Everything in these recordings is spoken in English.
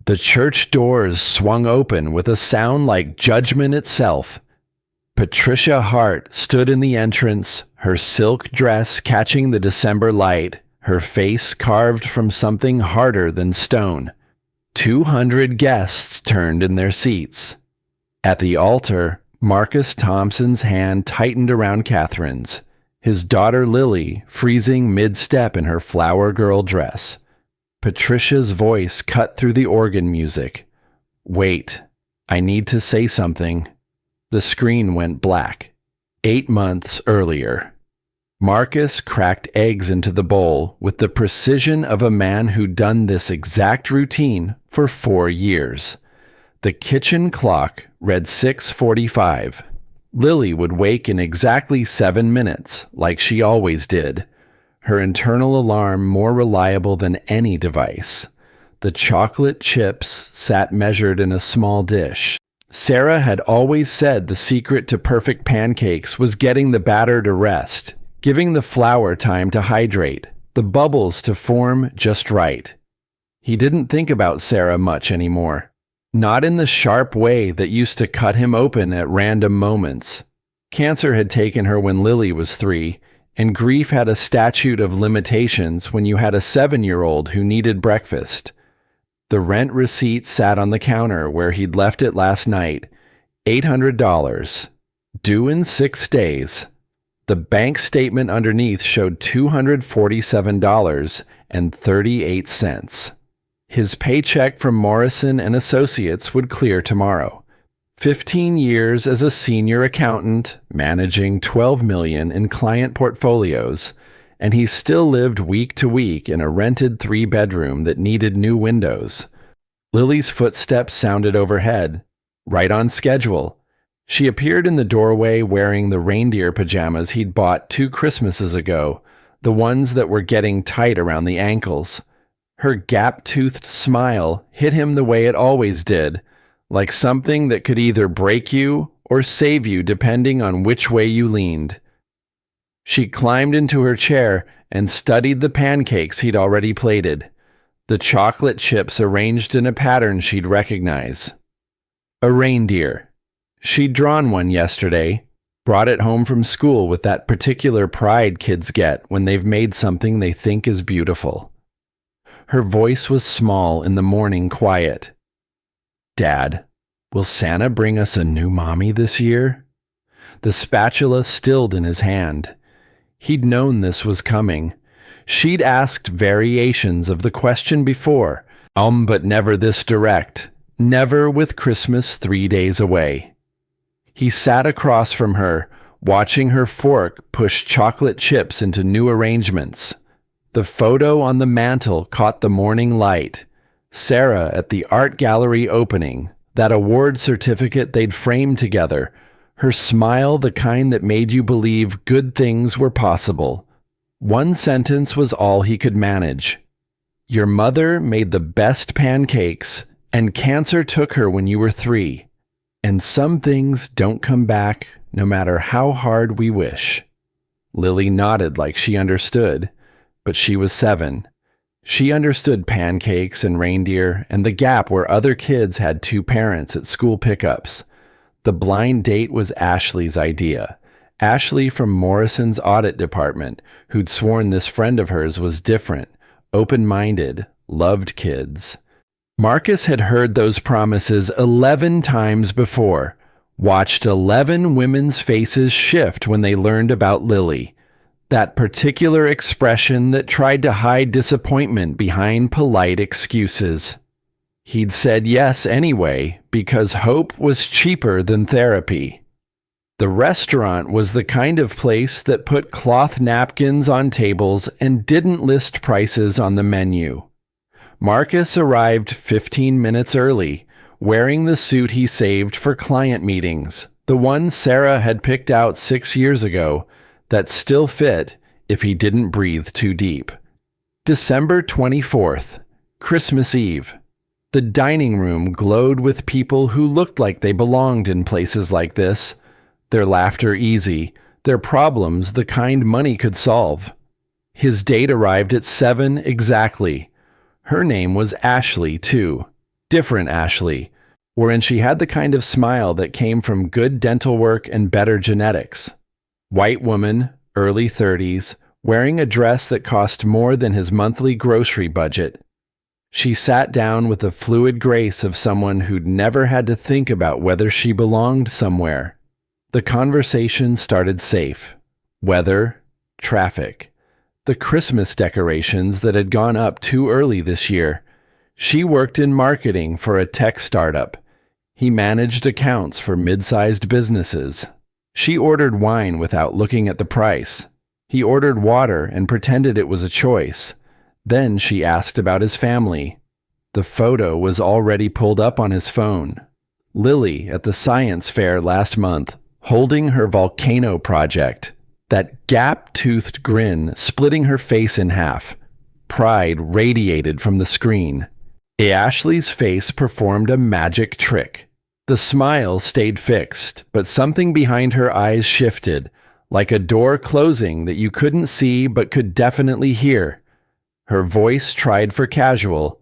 The church doors swung open with a sound like judgment itself. Patricia Hart stood in the entrance, her silk dress catching the December light, her face carved from something harder than stone. 200 guests turned in their seats. At the altar, Marcus Thompson's hand tightened around Catherine's, his daughter Lily freezing mid-step in her flower girl dress. Patricia's voice cut through the organ music. "Wait, I need to say something." The screen went black. 8 months earlier. Marcus cracked eggs into the bowl with the precision of a man who'd done this exact routine for 4 years. The kitchen clock read 6:45. Lily would wake in exactly 7 minutes, like she always did. Her internal alarm more reliable than any device. The chocolate chips sat measured in a small dish. Sarah had always said the secret to perfect pancakes was getting the batter to rest, giving the flour time to hydrate, the bubbles to form just right. He didn't think about Sarah much anymore. Not in the sharp way that used to cut him open at random moments. Cancer had taken her when Lily was 3, and grief had a statute of limitations when you had a 7-year-old who needed breakfast. The rent receipt sat on the counter where he'd left it last night. $800. Due in 6 days. The bank statement underneath showed $247.38. His paycheck from Morrison and Associates would clear tomorrow. 15 years as a senior accountant, managing $12 million in client portfolios, and he still lived week to week in a rented 3-bedroom that needed new windows. Lily's footsteps sounded overhead, right on schedule. She appeared in the doorway wearing the reindeer pajamas he'd bought 2 Christmases ago, the ones that were getting tight around the ankles. Her gap-toothed smile hit him the way it always did, like something that could either break you or save you depending on which way you leaned. She climbed into her chair and studied the pancakes he'd already plated, the chocolate chips arranged in a pattern she'd recognize. A reindeer. She'd drawn one yesterday, brought it home from school with that particular pride kids get when they've made something they think is beautiful. Her voice was small in the morning quiet. "Dad, will Santa bring us a new mommy this year?" The spatula stilled in his hand. He'd known this was coming. She'd asked variations of the question before, but never this direct, never with Christmas 3 days away. He sat across from her, watching her fork push chocolate chips into new arrangements. The photo on the mantel caught the morning light. Sarah at the art gallery opening, that award certificate they'd framed together, her smile the kind that made you believe good things were possible. One sentence was all he could manage. "Your mother made the best pancakes, and cancer took her when you were 3. And some things don't come back, no matter how hard we wish." Lily nodded like she understood, but she was 7. She understood pancakes and reindeer and the gap where other kids had 2 parents at school pickups. The blind date was Ashley's idea. Ashley from Morrison's audit department, who'd sworn this friend of hers was different, open-minded, loved kids. Marcus had heard those promises 11 times before, watched 11 women's faces shift when they learned about Lily. That particular expression that tried to hide disappointment behind polite excuses. He'd said yes anyway because hope was cheaper than therapy. The restaurant was the kind of place that put cloth napkins on tables and didn't list prices on the menu. Marcus arrived 15 minutes early, wearing the suit he saved for client meetings, the one Sarah had picked out 6 years ago, that still fit if he didn't breathe too deep. December 24th, Christmas Eve. The dining room glowed with people who looked like they belonged in places like this, their laughter easy, their problems the kind money could solve. His date arrived at 7 exactly. Her name was Ashley, too. Different Ashley, wherein she had the kind of smile that came from good dental work and better genetics. White woman, early 30s, wearing a dress that cost more than his monthly grocery budget. She sat down with the fluid grace of someone who'd never had to think about whether she belonged somewhere. The conversation started safe. Weather, traffic, the Christmas decorations that had gone up too early this year. She worked in marketing for a tech startup. He managed accounts for mid-sized businesses. She ordered wine without looking at the price. He ordered water and pretended it was a choice. Then she asked about his family. The photo was already pulled up on his phone. Lily at the science fair last month, holding her volcano project. That gap-toothed grin splitting her face in half. Pride radiated from the screen. Ashley's face performed a magic trick. The smile stayed fixed, but something behind her eyes shifted, like a door closing that you couldn't see but could definitely hear. Her voice tried for casual.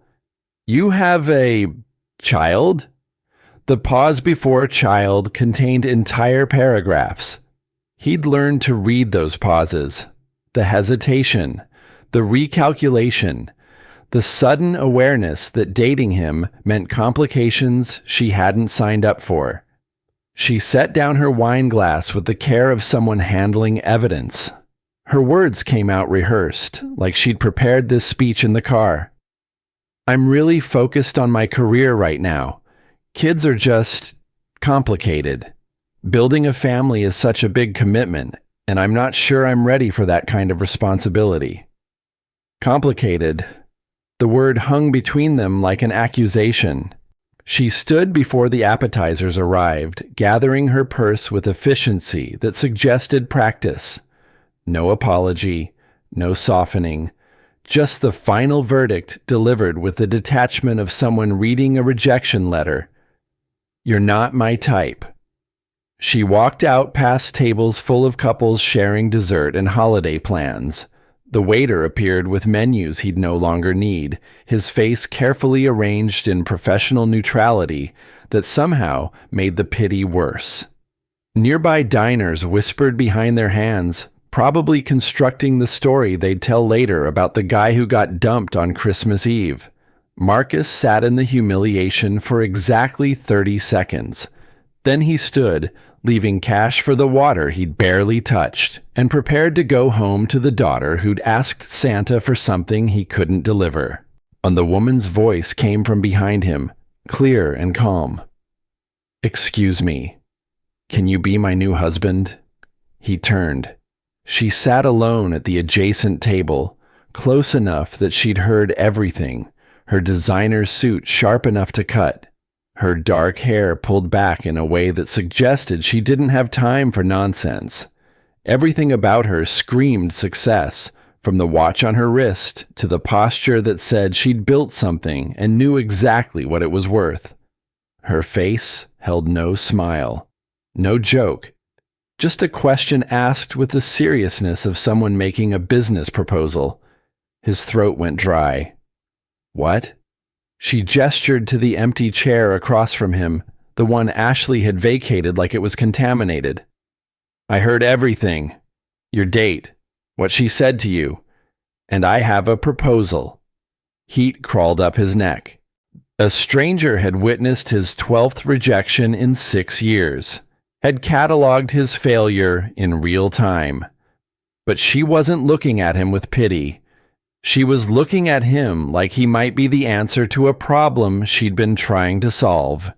"You have a child?" The pause before child contained entire paragraphs. He'd learned to read those pauses. The hesitation, the recalculation, the sudden awareness that dating him meant complications she hadn't signed up for. She set down her wine glass with the care of someone handling evidence. Her words came out rehearsed, like she'd prepared this speech in the car. "I'm really focused on my career right now. Kids are just complicated. Building a family is such a big commitment, and I'm not sure I'm ready for that kind of responsibility." Complicated. The word hung between them like an accusation. She stood before the appetizers arrived, gathering her purse with efficiency that suggested practice. No apology, no softening, just the final verdict delivered with the detachment of someone reading a rejection letter. "You're not my type." She walked out past tables full of couples sharing dessert and holiday plans. The waiter appeared with menus he'd no longer need, his face carefully arranged in professional neutrality that somehow made the pity worse. Nearby diners whispered behind their hands, probably constructing the story they'd tell later about the guy who got dumped on Christmas Eve. Marcus sat in the humiliation for exactly 30 seconds. Then he stood, leaving cash for the water he'd barely touched, and prepared to go home to the daughter who'd asked Santa for something he couldn't deliver. And the woman's voice came from behind him, clear and calm. "Excuse me. Can you be my new husband?" He turned. She sat alone at the adjacent table, close enough that she'd heard everything, her designer suit sharp enough to cut. Her dark hair pulled back in a way that suggested she didn't have time for nonsense. Everything about her screamed success, from the watch on her wrist to the posture that said she'd built something and knew exactly what it was worth. Her face held no smile, no joke, just a question asked with the seriousness of someone making a business proposal. His throat went dry. "What?" She gestured to the empty chair across from him, the one Ashley had vacated like it was contaminated. "I heard everything. Your date, what she said to you, and I have a proposal." Heat crawled up his neck. A stranger had witnessed his 12th rejection in 6 years, had cataloged his failure in real time. But she wasn't looking at him with pity. She was looking at him like he might be the answer to a problem she'd been trying to solve.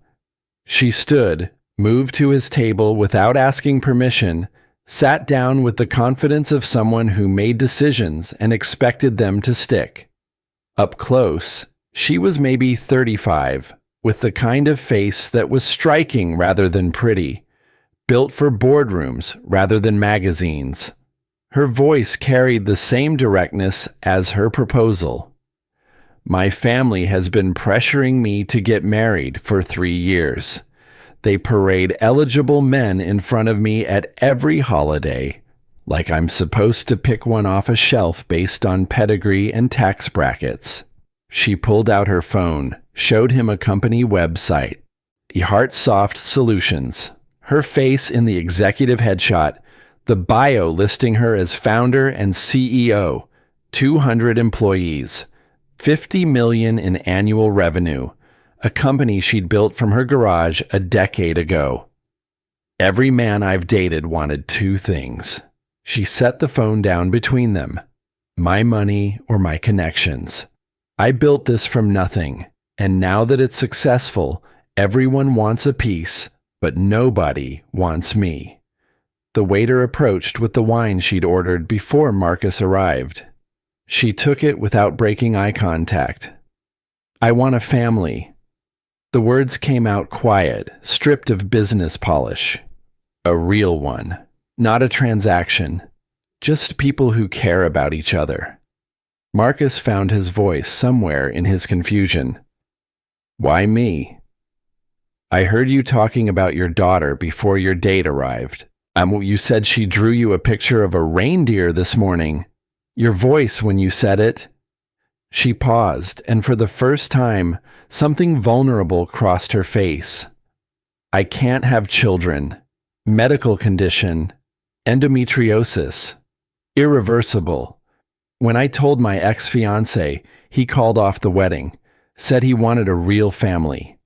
She stood, moved to his table without asking permission, sat down with the confidence of someone who made decisions and expected them to stick. Up close, she was maybe 35, with the kind of face that was striking rather than pretty, built for boardrooms rather than magazines. Her voice carried the same directness as her proposal. "My family has been pressuring me to get married for 3 years. They parade eligible men in front of me at every holiday, like I'm supposed to pick one off a shelf based on pedigree and tax brackets. She pulled out her phone, showed him a company website, Heartsoft Solutions, her face in the executive headshot, the bio listing her as founder and CEO, 200 employees, 50 million in annual revenue, a company she'd built from her garage a decade ago. Every man I've dated wanted two things. She set the phone down between them. My money or my connections. I built this from nothing, and now that it's successful, everyone wants a piece, but nobody wants me. The waiter approached with the wine she'd ordered before Marcus arrived. She took it without breaking eye contact. I want a family. The words came out quiet, stripped of business polish. A real one, not a transaction. Just people who care about each other. Marcus found his voice somewhere in his confusion. Why me? I heard you talking about your daughter before your date arrived. You said she drew you a picture of a reindeer this morning. Your voice when you said it. She paused, and for the first time, something vulnerable crossed her face. I can't have children. Medical condition. Endometriosis. Irreversible. When I told my ex-fiancé, he called off the wedding, said he wanted a real family.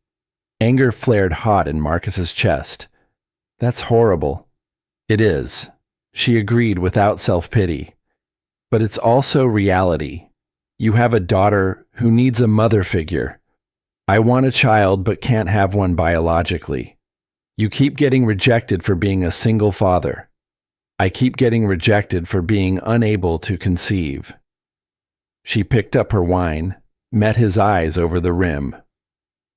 Anger flared hot in Marcus's chest. That's horrible. It is. She agreed without self-pity. But it's also reality. You have a daughter who needs a mother figure. I want a child but can't have one biologically. You keep getting rejected for being a single father. I keep getting rejected for being unable to conceive. She picked up her wine, met his eyes over the rim.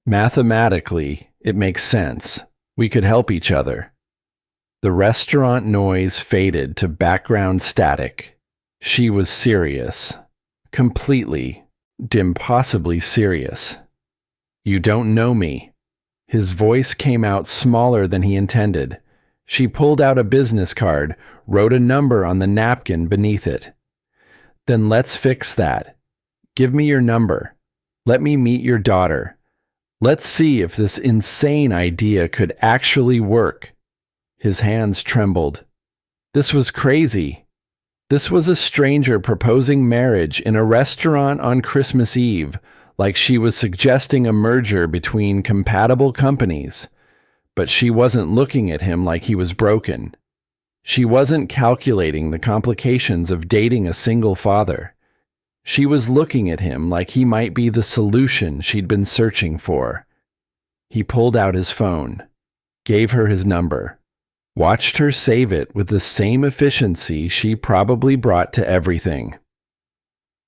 Mathematically, it makes sense. We could help each other. The restaurant noise faded to background static. She was serious. Completely, impossibly serious. You don't know me. His voice came out smaller than he intended. She pulled out a business card, wrote a number on the napkin beneath it. Then let's fix that. Give me your number. Let me meet your daughter. Let's see if this insane idea could actually work. His hands trembled. This was crazy. This was a stranger proposing marriage in a restaurant on Christmas Eve, like she was suggesting a merger between compatible companies. But she wasn't looking at him like he was broken. She wasn't calculating the complications of dating a single father. She was looking at him like he might be the solution she'd been searching for. He pulled out his phone, gave her his number, watched her save it with the same efficiency she probably brought to everything.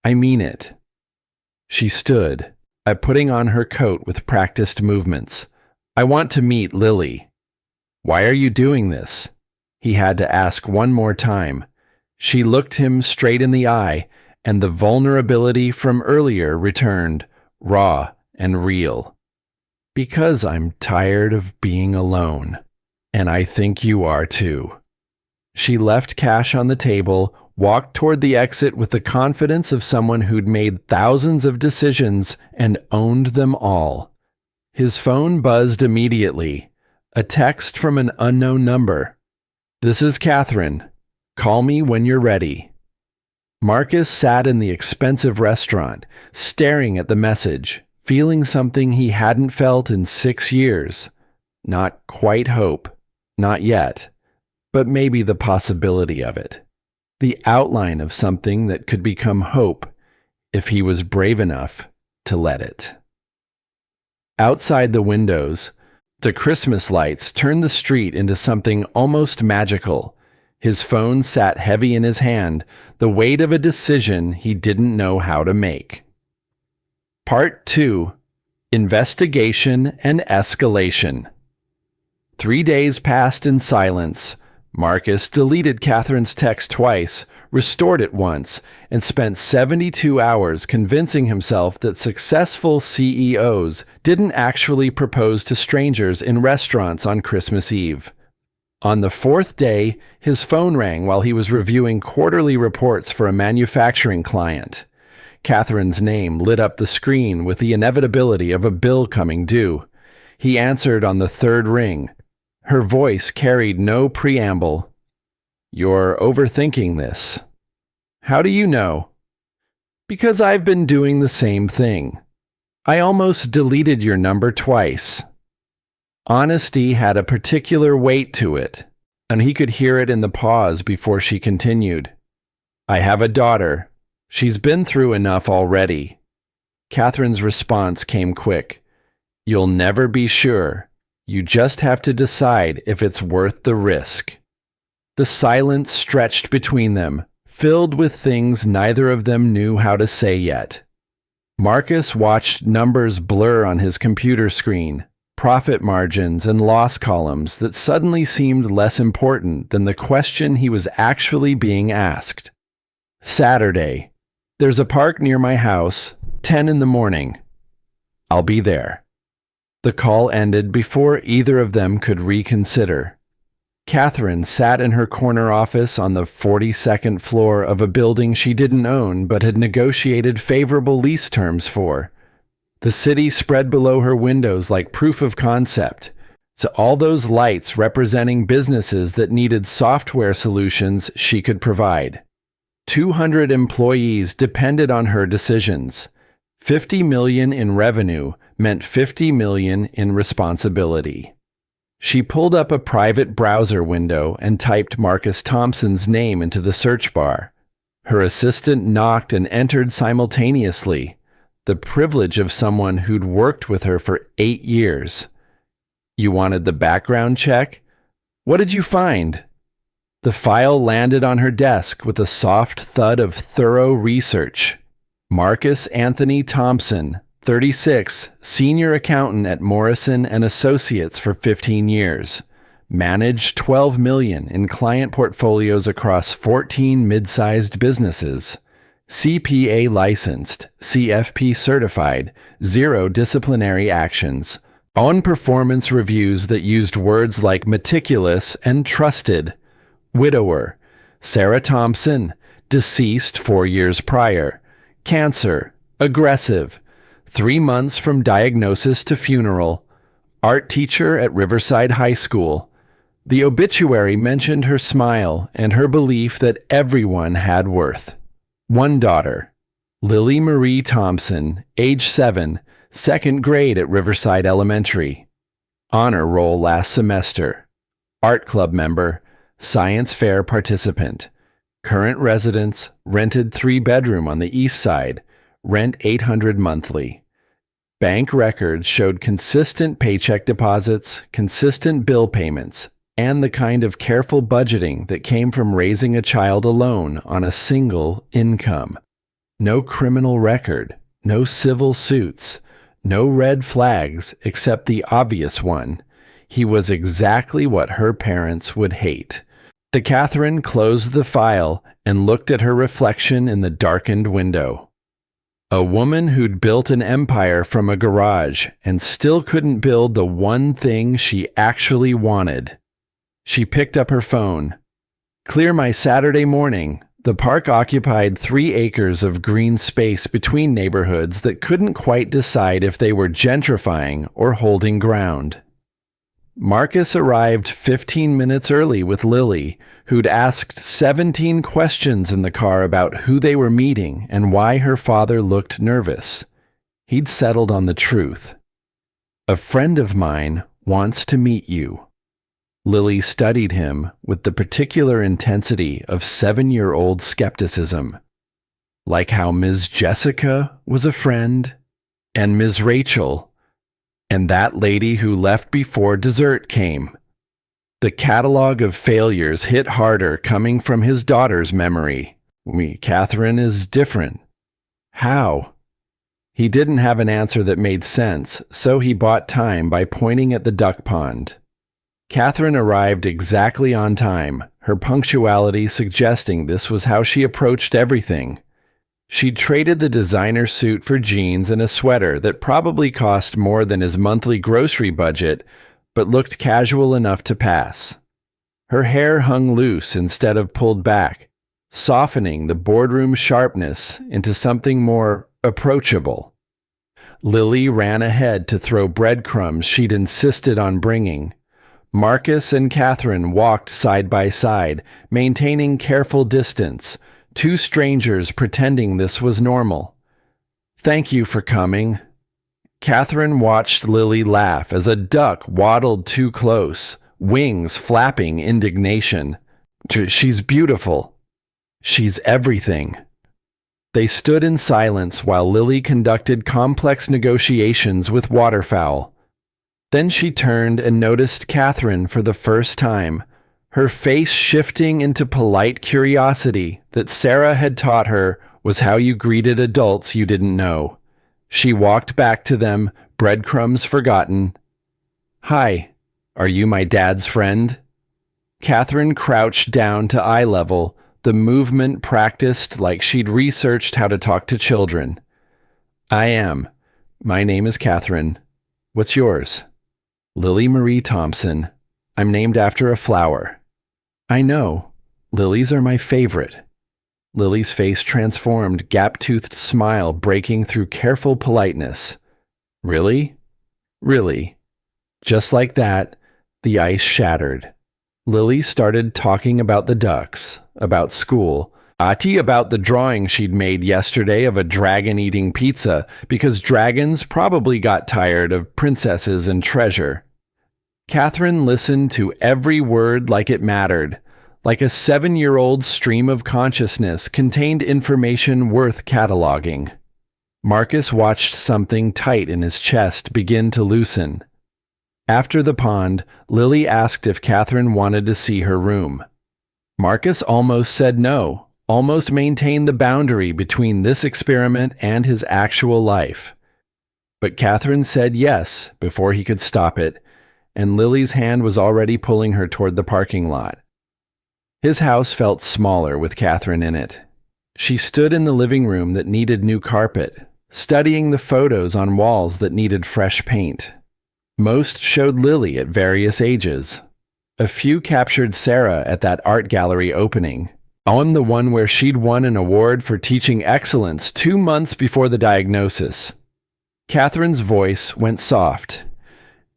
I mean it. She stood, putting on her coat with practiced movements. I want to meet Lily. Why are you doing this? He had to ask one more time. She looked him straight in the eye, and the vulnerability from earlier returned, raw and real. Because I'm tired of being alone. And I think you are too. She left cash on the table, walked toward the exit with the confidence of someone who'd made thousands of decisions and owned them all. His phone buzzed immediately. A text from an unknown number. This is Catherine. Call me when you're ready. Marcus sat in the expensive restaurant, staring at the message, feeling something he hadn't felt in 6 years. Not quite hope. Not yet. But maybe the possibility of it. The outline of something that could become hope if he was brave enough to let it. Outside the windows, the Christmas lights turned the street into something almost magical. His phone sat heavy in his hand, the weight of a decision he didn't know how to make. Part 2. Investigation and Escalation. 3 days passed in silence. Marcus deleted Catherine's text twice, restored it once, and spent 72 hours convincing himself that successful CEOs didn't actually propose to strangers in restaurants on Christmas Eve. On the 4th day, his phone rang while he was reviewing quarterly reports for a manufacturing client. Catherine's name lit up the screen with the inevitability of a bill coming due. He answered on the third ring. Her voice carried no preamble. "You're overthinking this." "How do you know?" "Because I've been doing the same thing. I almost deleted your number twice." Honesty had a particular weight to it, and he could hear it in the pause before she continued. "I have a daughter. She's been through enough already." Catherine's response came quick. "You'll never be sure. You just have to decide if it's worth the risk." The silence stretched between them, filled with things neither of them knew how to say yet. Marcus watched numbers blur on his computer screen, profit margins and loss columns that suddenly seemed less important than the question he was actually being asked. "Saturday. There's a park near my house, 10 in the morning. I'll be there." The call ended before either of them could reconsider. Catherine sat in her corner office on the 42nd floor of a building she didn't own but had negotiated favorable lease terms for. The city spread below her windows like proof of concept, so all those lights representing businesses that needed software solutions she could provide. 200 employees depended on her decisions. 50 million in revenue meant 50 million in responsibility. She pulled up a private browser window and typed Marcus Thompson's name into the search bar. Her assistant knocked and entered simultaneously, the privilege of someone who'd worked with her for 8 years. "You wanted the background check? What did you find?" The file landed on her desk with a soft thud of thorough research. Marcus Anthony Thompson, 36, senior accountant at Morrison and Associates for 15 years. Managed $12 million in client portfolios across 14 mid-sized businesses. CPA licensed, CFP certified, 0 disciplinary actions. On performance reviews that used words like meticulous and trusted. Widower. Sarah Thompson, deceased 4 years prior. Cancer. Aggressive. 3 months from diagnosis to funeral. Art teacher at Riverside High School. The obituary mentioned her smile and her belief that everyone had worth. One daughter. Lily Marie Thompson, age 7, 2nd grade at Riverside Elementary. Honor roll last semester. Art club member. Science fair participant. Current residence, rented 3-bedroom on the east side. Rent $800 monthly. Bank records showed consistent paycheck deposits, consistent bill payments, and the kind of careful budgeting that came from raising a child alone on a single income. No criminal record, no civil suits, no red flags except the obvious one. He was exactly what her parents would hate. Catherine closed the file and looked at her reflection in the darkened window. A woman who'd built an empire from a garage and still couldn't build the one thing she actually wanted. She picked up her phone. "Clear my Saturday morning." The park occupied 3 acres of green space between neighborhoods that couldn't quite decide if they were gentrifying or holding ground. Marcus arrived 15 minutes early with Lily, who'd asked 17 questions in the car about who they were meeting and why her father looked nervous. He'd settled on the truth. "A friend of mine wants to meet you." Lily studied him with the particular intensity of 7-year-old skepticism. Like how Ms. Jessica was a friend, and Ms. Rachel, and that lady who left before dessert came. The catalog of failures hit harder coming from his daughter's memory. Catherine is different. How? He didn't have an answer that made sense, so he bought time by pointing at the duck pond. Catherine arrived exactly on time, her punctuality suggesting this was how she approached everything. She'd traded the designer suit for jeans and a sweater that probably cost more than his monthly grocery budget, but looked casual enough to pass. Her hair hung loose instead of pulled back, softening the boardroom sharpness into something more approachable. Lily ran ahead to throw breadcrumbs she'd insisted on bringing. Marcus and Catherine walked side by side, maintaining careful distance, two strangers pretending this was normal. "Thank you for coming." Catherine watched Lily laugh as a duck waddled too close, wings flapping indignation. "She's beautiful. She's everything." They stood in silence while Lily conducted complex negotiations with waterfowl. Then she turned and noticed Catherine for the first time, her face shifting into polite curiosity that Sarah had taught her was how you greeted adults you didn't know. She walked back to them, breadcrumbs forgotten. "Hi, are you my dad's friend?" Catherine crouched down to eye level, the movement practiced like she'd researched how to talk to children. "I am. My name is Catherine. What's yours?" "Lily Marie Thompson. I'm named after a flower." "I know. Lilies are my favorite." Lily's face transformed, gap-toothed smile breaking through careful politeness. "Really? Really?" Just like that, the ice shattered. Lily started talking about the ducks, about school, about the drawing she'd made yesterday of a dragon-eating pizza, because dragons probably got tired of princesses and treasure. Catherine listened to every word like it mattered, like a 7-year-old stream of consciousness contained information worth cataloging. Marcus watched something tight in his chest begin to loosen. After the pond, Lily asked if Catherine wanted to see her room. Marcus almost said no, almost maintained the boundary between this experiment and his actual life. But Catherine said yes before he could stop it, and Lily's hand was already pulling her toward the parking lot. His house felt smaller with Catherine in it. She stood in the living room that needed new carpet, studying the photos on walls that needed fresh paint. Most showed Lily at various ages. A few captured Sarah at that art gallery opening. On the one where she'd won an award for teaching excellence 2 months before the diagnosis. Catherine's voice went soft.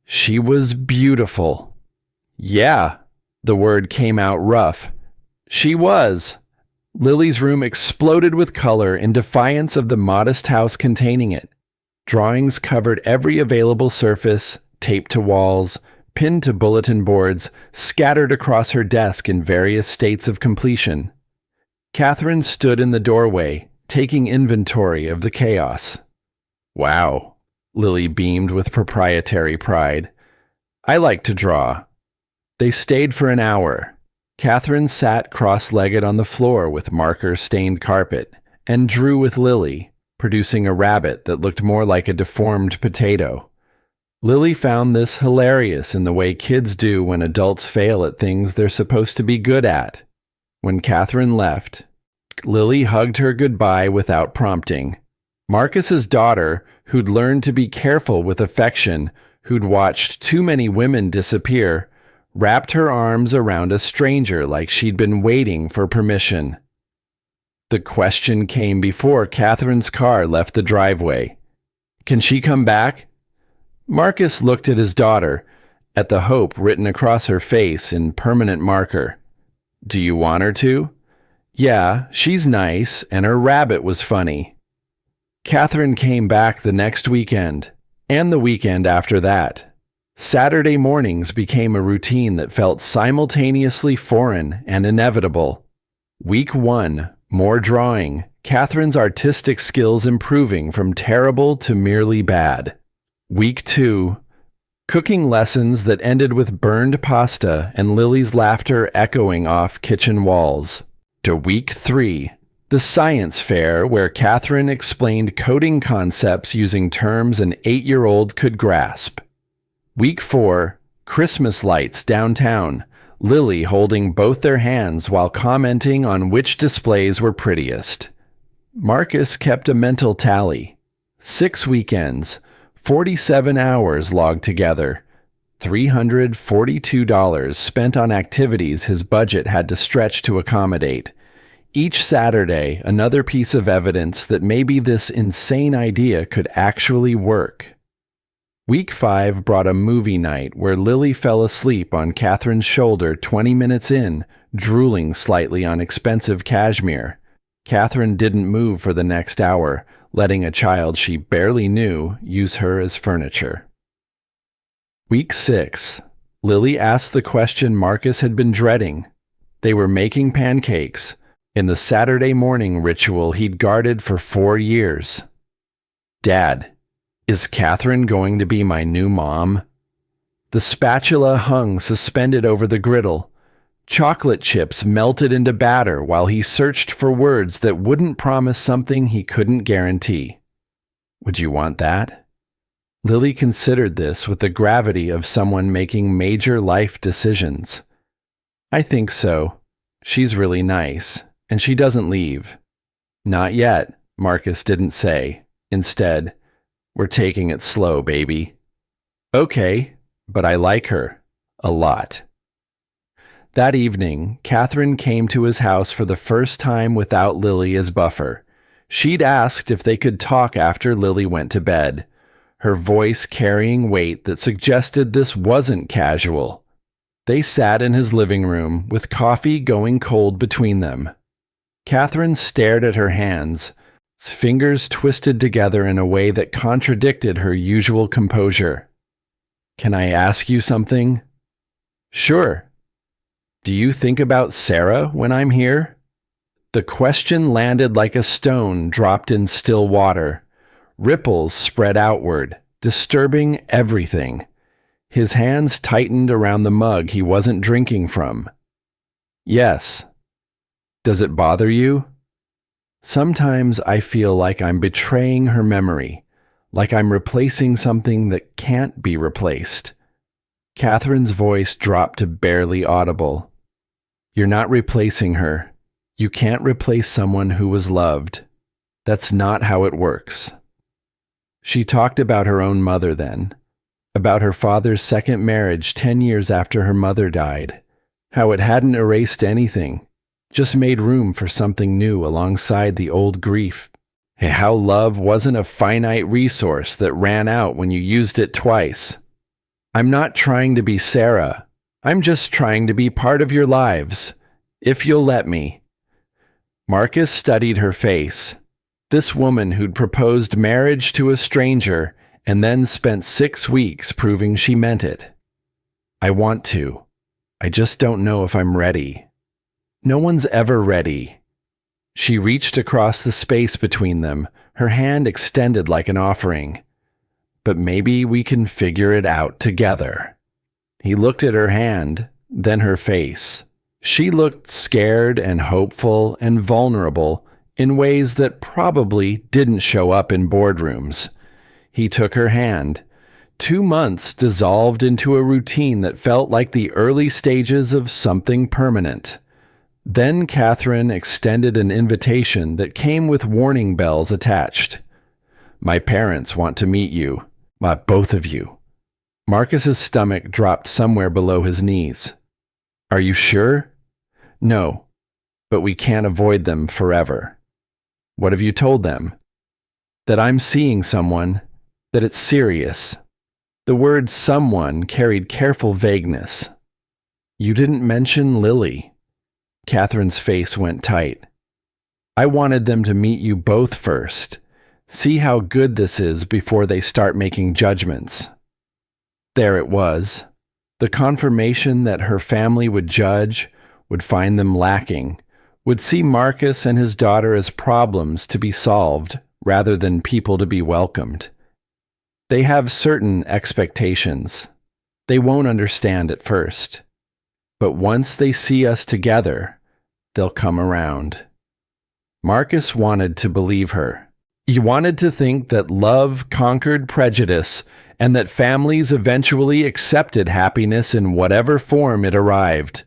She was beautiful. Yeah, the word came out rough. She was. Lily's room exploded with color in defiance of the modest house containing it. Drawings covered every available surface, taped to walls, pinned to bulletin boards, scattered across her desk in various states of completion. Catherine stood in the doorway, taking inventory of the chaos. "Wow," Lily beamed with proprietary pride. "I like to draw." They stayed for an hour. Catherine sat cross-legged on the floor with marker-stained carpet, and drew with Lily, producing a rabbit that looked more like a deformed potato. Lily found this hilarious in the way kids do when adults fail at things they're supposed to be good at. When Catherine left, Lily hugged her goodbye without prompting. Marcus's daughter, who'd learned to be careful with affection, who'd watched too many women disappear, wrapped her arms around a stranger like she'd been waiting for permission. The question came before Catherine's car left the driveway. "Can she come back?" Marcus looked at his daughter, at the hope written across her face in permanent marker. "Do you want her to?" "Yeah, she's nice, and her rabbit was funny." Catherine came back the next weekend, and the weekend after that. Saturday mornings became a routine that felt simultaneously foreign and inevitable. Week 1, more drawing, Catherine's artistic skills improving from terrible to merely bad. Week 2, cooking lessons that ended with burned pasta and Lily's laughter echoing off kitchen walls. To week 3, the science fair where Catherine explained coding concepts using terms an 8-year-old could grasp. Week 4, Christmas lights downtown, Lily holding both their hands while commenting on which displays were prettiest. Marcus kept a mental tally. 6 weekends, 47 hours logged together, $342 spent on activities his budget had to stretch to accommodate. Each Saturday, another piece of evidence that maybe this insane idea could actually work. Week 5 brought a movie night where Lily fell asleep on Catherine's shoulder 20 minutes in, drooling slightly on expensive cashmere. Catherine didn't move for the next hour, letting a child she barely knew use her as furniture. Week 6. Lily asked the question Marcus had been dreading. They were making pancakes, in the Saturday morning ritual he'd guarded for 4 years. "Dad, is Catherine going to be my new mom?" The spatula hung suspended over the griddle. Chocolate chips melted into batter while he searched for words that wouldn't promise something he couldn't guarantee. "Would you want that?" Lily considered this with the gravity of someone making major life decisions. "I think so. She's really nice, and she doesn't leave." "Not yet," Marcus didn't say. Instead, "We're taking it slow, baby." "Okay, but I like her. A lot." That evening, Catherine came to his house for the first time without Lily as buffer. She'd asked if they could talk after Lily went to bed, her voice carrying weight that suggested this wasn't casual. They sat in his living room, with coffee going cold between them. Catherine stared at her hands, fingers twisted together in a way that contradicted her usual composure. "Can I ask you something?" "Sure." "Do you think about Sarah when I'm here?" The question landed like a stone dropped in still water. Ripples spread outward, disturbing everything. His hands tightened around the mug he wasn't drinking from. "Yes." "Does it bother you?" "Sometimes I feel like I'm betraying her memory, like I'm replacing something that can't be replaced." Catherine's voice dropped to barely audible. "You're not replacing her. You can't replace someone who was loved. That's not how it works." She talked about her own mother then, about her father's second marriage 10 years after her mother died, how it hadn't erased anything, just made room for something new alongside the old grief. How love wasn't a finite resource that ran out when you used it twice. "I'm not trying to be Sarah. I'm just trying to be part of your lives, if you'll let me." Marcus studied her face. This woman who'd proposed marriage to a stranger and then spent 6 weeks proving she meant it. "I want to. I just don't know if I'm ready." "No one's ever ready." She reached across the space between them, her hand extended like an offering. "But maybe we can figure it out together." He looked at her hand, then her face. She looked scared and hopeful and vulnerable in ways that probably didn't show up in boardrooms. He took her hand. 2 months dissolved into a routine that felt like the early stages of something permanent. Then Catherine extended an invitation that came with warning bells attached. "My parents want to meet you. Both of you." Marcus's stomach dropped somewhere below his knees. "Are you sure?" "No, but we can't avoid them forever." "What have you told them?" "That I'm seeing someone, that it's serious." The word "someone" carried careful vagueness. "You didn't mention Lily." Catherine's face went tight. "I wanted them to meet you both first. See how good this is before they start making judgments." There it was. The confirmation that her family would judge, would find them lacking, would see Marcus and his daughter as problems to be solved rather than people to be welcomed. They have certain expectations. They won't understand at first. But once they see us together, they'll come around. Marcus wanted to believe her. He wanted to think that love conquered prejudice and that families eventually accepted happiness in whatever form it arrived.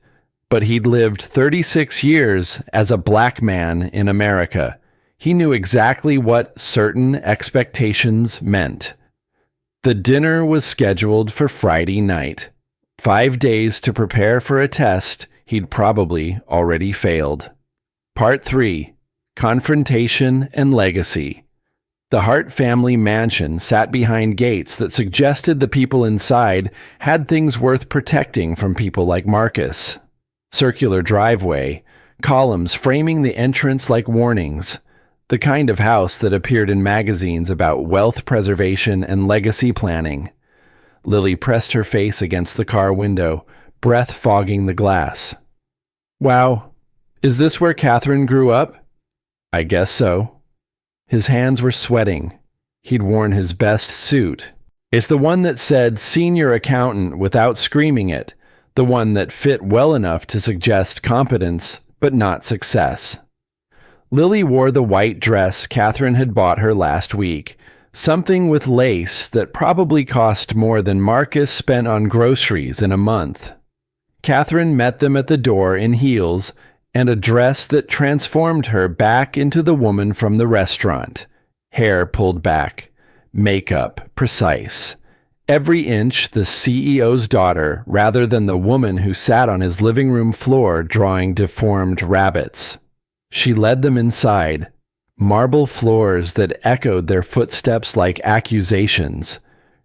But he'd lived 36 years as a black man in America. He knew exactly what certain expectations meant. The dinner was scheduled for Friday night. 5 days to prepare for a test he'd probably already failed. Part 3. Confrontation and Legacy. The Hart family mansion sat behind gates that suggested the people inside had things worth protecting from people like Marcus. Circular driveway, columns framing the entrance like warnings, the kind of house that appeared in magazines about wealth preservation and legacy planning. Lily pressed her face against the car window, breath fogging the glass. Wow, is this where Catherine grew up? I guess so. His hands were sweating. He'd worn his best suit. It's the one that said senior accountant without screaming it, the one that fit well enough to suggest competence, but not success. Lily wore the white dress Catherine had bought her last week, something with lace that probably cost more than Marcus spent on groceries in a month. Catherine met them at the door in heels and a dress that transformed her back into the woman from the restaurant. Hair pulled back, makeup precise. Every inch the CEO's daughter rather than the woman who sat on his living room floor drawing deformed rabbits. She led them inside, marble floors that echoed their footsteps like accusations,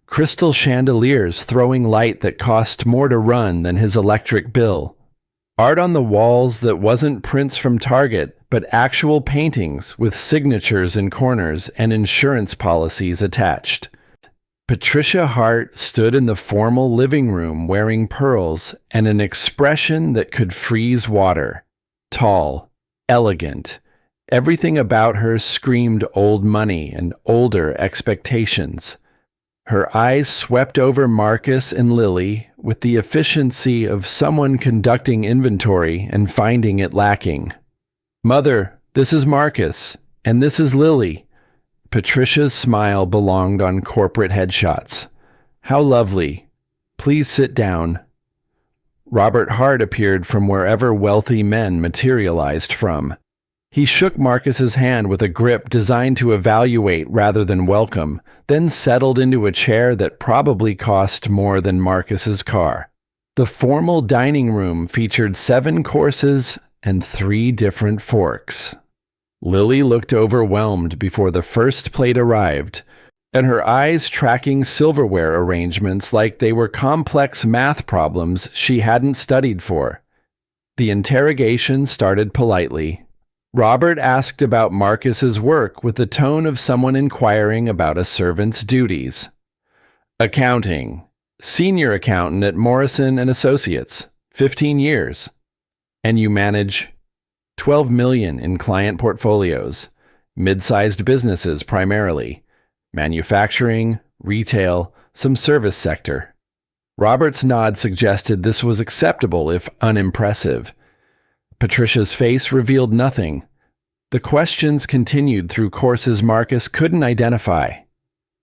crystal chandeliers throwing light that cost more to run than his electric bill, art on the walls that wasn't prints from Target, but actual paintings with signatures in corners and insurance policies attached. Patricia Hart stood in the formal living room wearing pearls and an expression that could freeze water. Tall, elegant. Everything about her screamed old money and older expectations. Her eyes swept over Marcus and Lily with the efficiency of someone conducting inventory and finding it lacking. Mother, this is Marcus, and this is Lily. Patricia's smile belonged on corporate headshots. How lovely. Please sit down. Robert Hart appeared from wherever wealthy men materialized from. He shook Marcus's hand with a grip designed to evaluate rather than welcome, then settled into a chair that probably cost more than Marcus's car. The formal dining room featured 7 courses and 3 different forks. Lily looked overwhelmed before the first plate arrived, and her eyes tracking silverware arrangements like they were complex math problems she hadn't studied for. The interrogation started politely. Robert asked about Marcus's work with the tone of someone inquiring about a servant's duties. Accounting. Senior accountant at Morrison & Associates. 15 years. And you manage $12 million in client portfolios. Mid-sized businesses primarily. Manufacturing, retail, some service sector. Robert's nod suggested this was acceptable if unimpressive. Patricia's face revealed nothing. The questions continued through courses Marcus couldn't identify.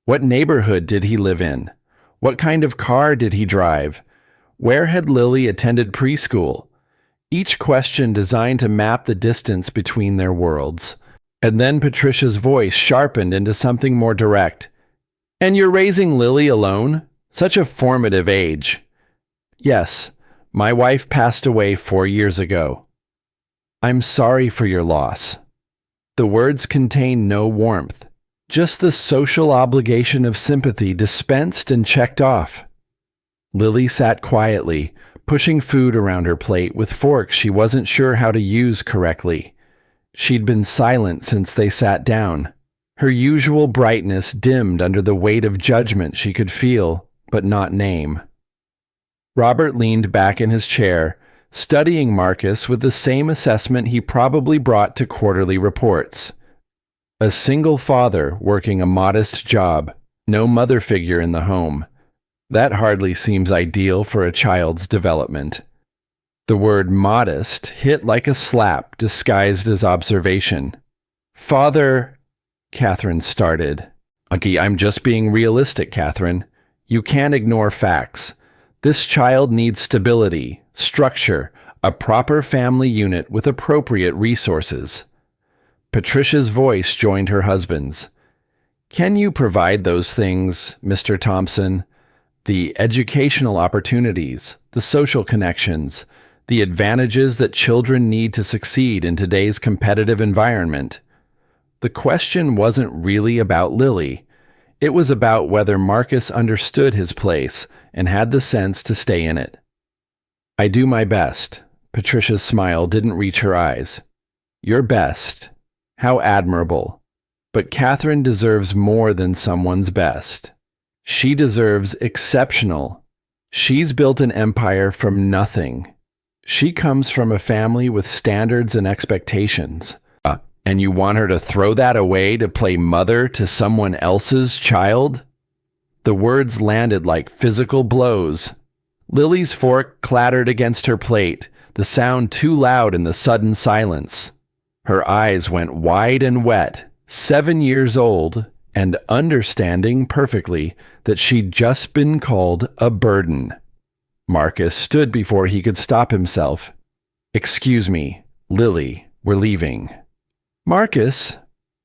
What neighborhood did he live in? What kind of car did he drive? Where had Lily attended preschool? Each question designed to map the distance between their worlds. And then Patricia's voice sharpened into something more direct. And you're raising Lily alone? Such a formative age. Yes, my wife passed away 4 years ago. I'm sorry for your loss. The words contained no warmth, just the social obligation of sympathy dispensed and checked off. Lily sat quietly, pushing food around her plate with forks she wasn't sure how to use correctly. She'd been silent since they sat down. Her usual brightness dimmed under the weight of judgment she could feel, but not name. Robert leaned back in his chair, studying Marcus with the same assessment he probably brought to quarterly reports. A single father working a modest job, no mother figure in the home. That hardly seems ideal for a child's development. The word modest hit like a slap disguised as observation. Father, Catherine started. Okay, I'm just being realistic, Catherine. You can't ignore facts. This child needs stability, structure, a proper family unit with appropriate resources. Patricia's voice joined her husband's. Can you provide those things, Mr. Thompson? The educational opportunities, the social connections, the advantages that children need to succeed in today's competitive environment. The question wasn't really about Lily. It was about whether Marcus understood his place and had the sense to stay in it. I do my best. Patricia's smile didn't reach her eyes. Your best. How admirable. But Catherine deserves more than someone's best. She deserves exceptional. She's built an empire from nothing. She comes from a family with standards and expectations. And you want her to throw that away to play mother to someone else's child? The words landed like physical blows. Lily's fork clattered against her plate, the sound too loud in the sudden silence. Her eyes went wide and wet, 7 years old, and understanding perfectly that she'd just been called a burden. Marcus stood before he could stop himself. Excuse me, Lily, we're leaving. Marcus.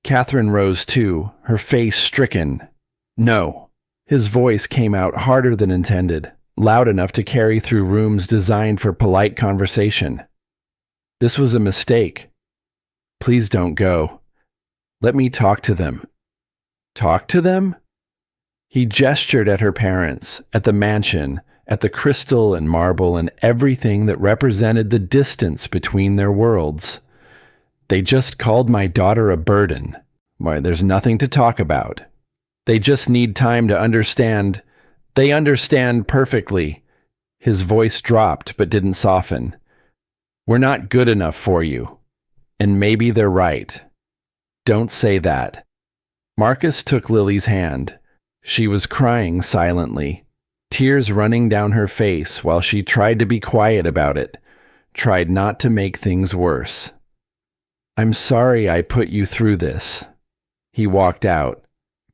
Catherine rose too, her face stricken. No. His voice came out harder than intended, loud enough to carry through rooms designed for polite conversation. This was a mistake. Please don't go. Let me talk to them. Talk to them? He gestured at her parents, at the mansion, at the crystal and marble and everything that represented the distance between their worlds. They just called my daughter a burden. Why, there's nothing to talk about. They just need time to understand. They understand perfectly. His voice dropped but didn't soften. We're not good enough for you. And maybe they're right. Don't say that. Marcus took Lily's hand. She was crying silently, tears running down her face while she tried to be quiet about it, tried not to make things worse. I'm sorry I put you through this. He walked out.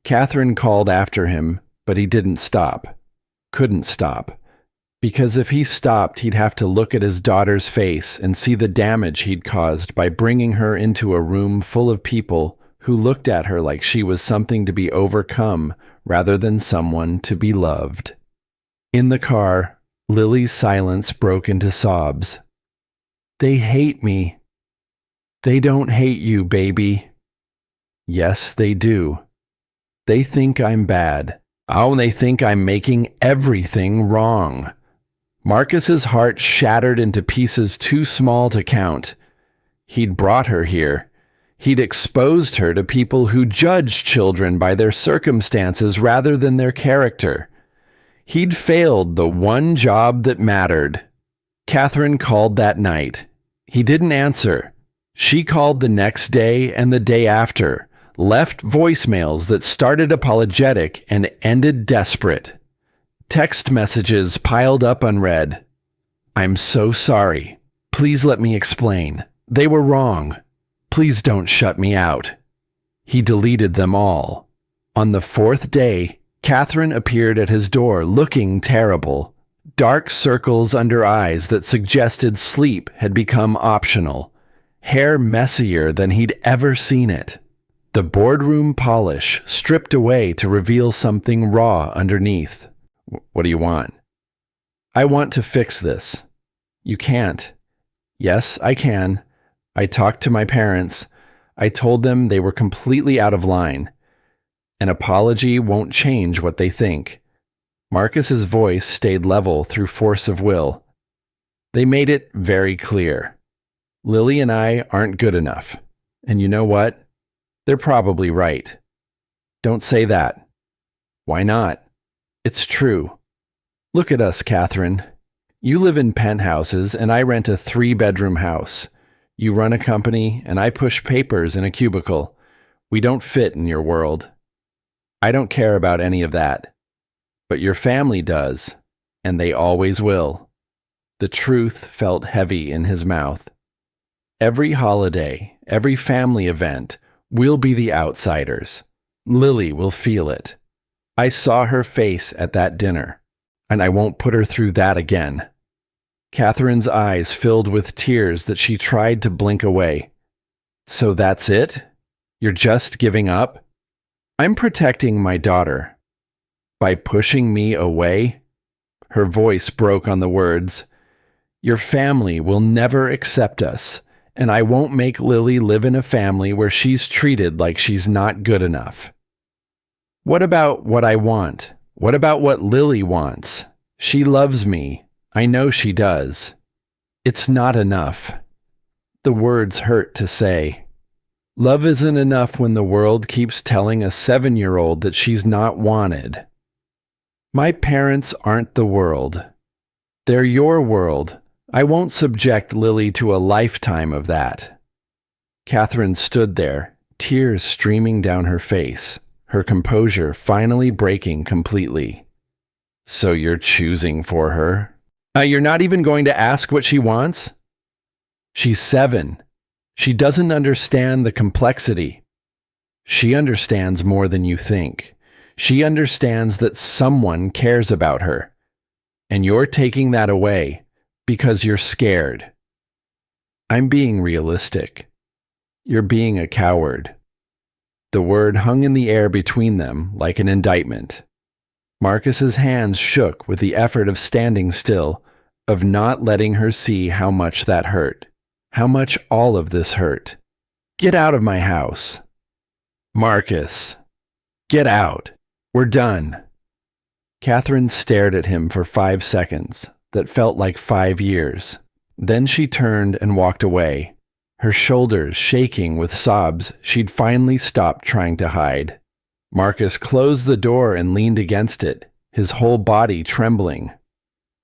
Catherine called after him, but he didn't stop. Couldn't stop. Because if he stopped, he'd have to look at his daughter's face and see the damage he'd caused by bringing her into a room full of people who looked at her like she was something to be overcome rather than someone to be loved. In the car, Lily's silence broke into sobs. They hate me. They don't hate you, baby. Yes, they do. They think I'm bad. Oh, they think I'm making everything wrong. Marcus's heart shattered into pieces too small to count. He'd brought her here. He'd exposed her to people who judged children by their circumstances rather than their character. He'd failed the one job that mattered. Catherine called that night. He didn't answer. She called the next day and the day after, left voicemails that started apologetic and ended desperate. Text messages piled up unread. I'm so sorry. Please let me explain. They were wrong. Please don't shut me out. He deleted them all. On the 4th day, Catherine appeared at his door looking terrible. Dark circles under eyes that suggested sleep had become optional. Hair messier than he'd ever seen it. The boardroom polish stripped away to reveal something raw underneath. What do you want? I want to fix this. You can't. Yes, I can. I talked to my parents. I told them they were completely out of line. An apology won't change what they think. Marcus's voice stayed level through force of will. They made it very clear. Lily and I aren't good enough. And you know what? They're probably right. Don't say that. Why not? It's true. Look at us, Catherine. You live in penthouses and I rent a 3-bedroom house. You run a company and I push papers in a cubicle. We don't fit in your world. I don't care about any of that. But your family does, and they always will. The truth felt heavy in his mouth. Every holiday, every family event, we'll be the outsiders. Lily will feel it. I saw her face at that dinner, and I won't put her through that again. Catherine's eyes filled with tears that she tried to blink away. So that's it? You're just giving up? I'm protecting my daughter. By pushing me away? Her voice broke on the words. Your family will never accept us, and I won't make Lily live in a family where she's treated like she's not good enough. What about what I want? What about what Lily wants? She loves me. I know she does. It's not enough. The words hurt to say. Love isn't enough when the world keeps telling a 7-year-old that she's not wanted. My parents aren't the world. They're your world. I won't subject Lily to a lifetime of that. Catherine stood there, tears streaming down her face, her composure finally breaking completely. So you're choosing for her? You're not even going to ask what she wants? She's 7. She doesn't understand the complexity. She understands more than you think. She understands that someone cares about her. And you're taking that away because you're scared. I'm being realistic. You're being a coward. The word hung in the air between them like an indictment. Marcus's hands shook with the effort of standing still, of not letting her see how much that hurt, how much all of this hurt. Get out of my house. Marcus, get out. We're done. Catherine stared at him for 5 seconds that felt like 5 years. Then she turned and walked away, her shoulders shaking with sobs she'd finally stopped trying to hide. Marcus closed the door and leaned against it, his whole body trembling.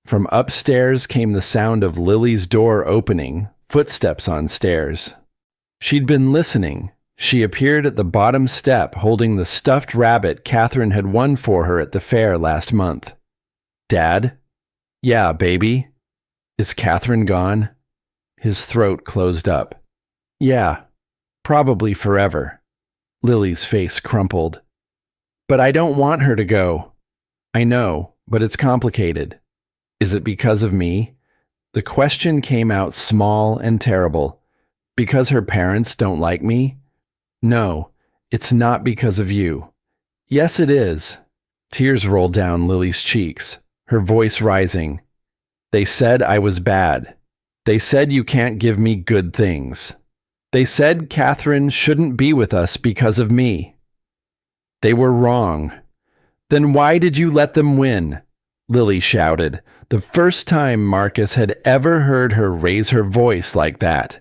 From upstairs came the sound of Lily's door opening, footsteps on stairs. She'd been listening. She appeared at the bottom step holding the stuffed rabbit Catherine had won for her at the fair last month. Dad? Yeah, baby. Is Catherine gone? His throat closed up. Yeah, probably forever. Lily's face crumpled. But I don't want her to go. I know, but it's complicated. Is it because of me? The question came out small and terrible. Because her parents don't like me? No, it's not because of you. Yes, it is. Tears rolled down Lily's cheeks, her voice rising. They said I was bad. They said you can't give me good things. They said Catherine shouldn't be with us because of me. They were wrong. Then why did you let them win? Lily shouted, the first time Marcus had ever heard her raise her voice like that.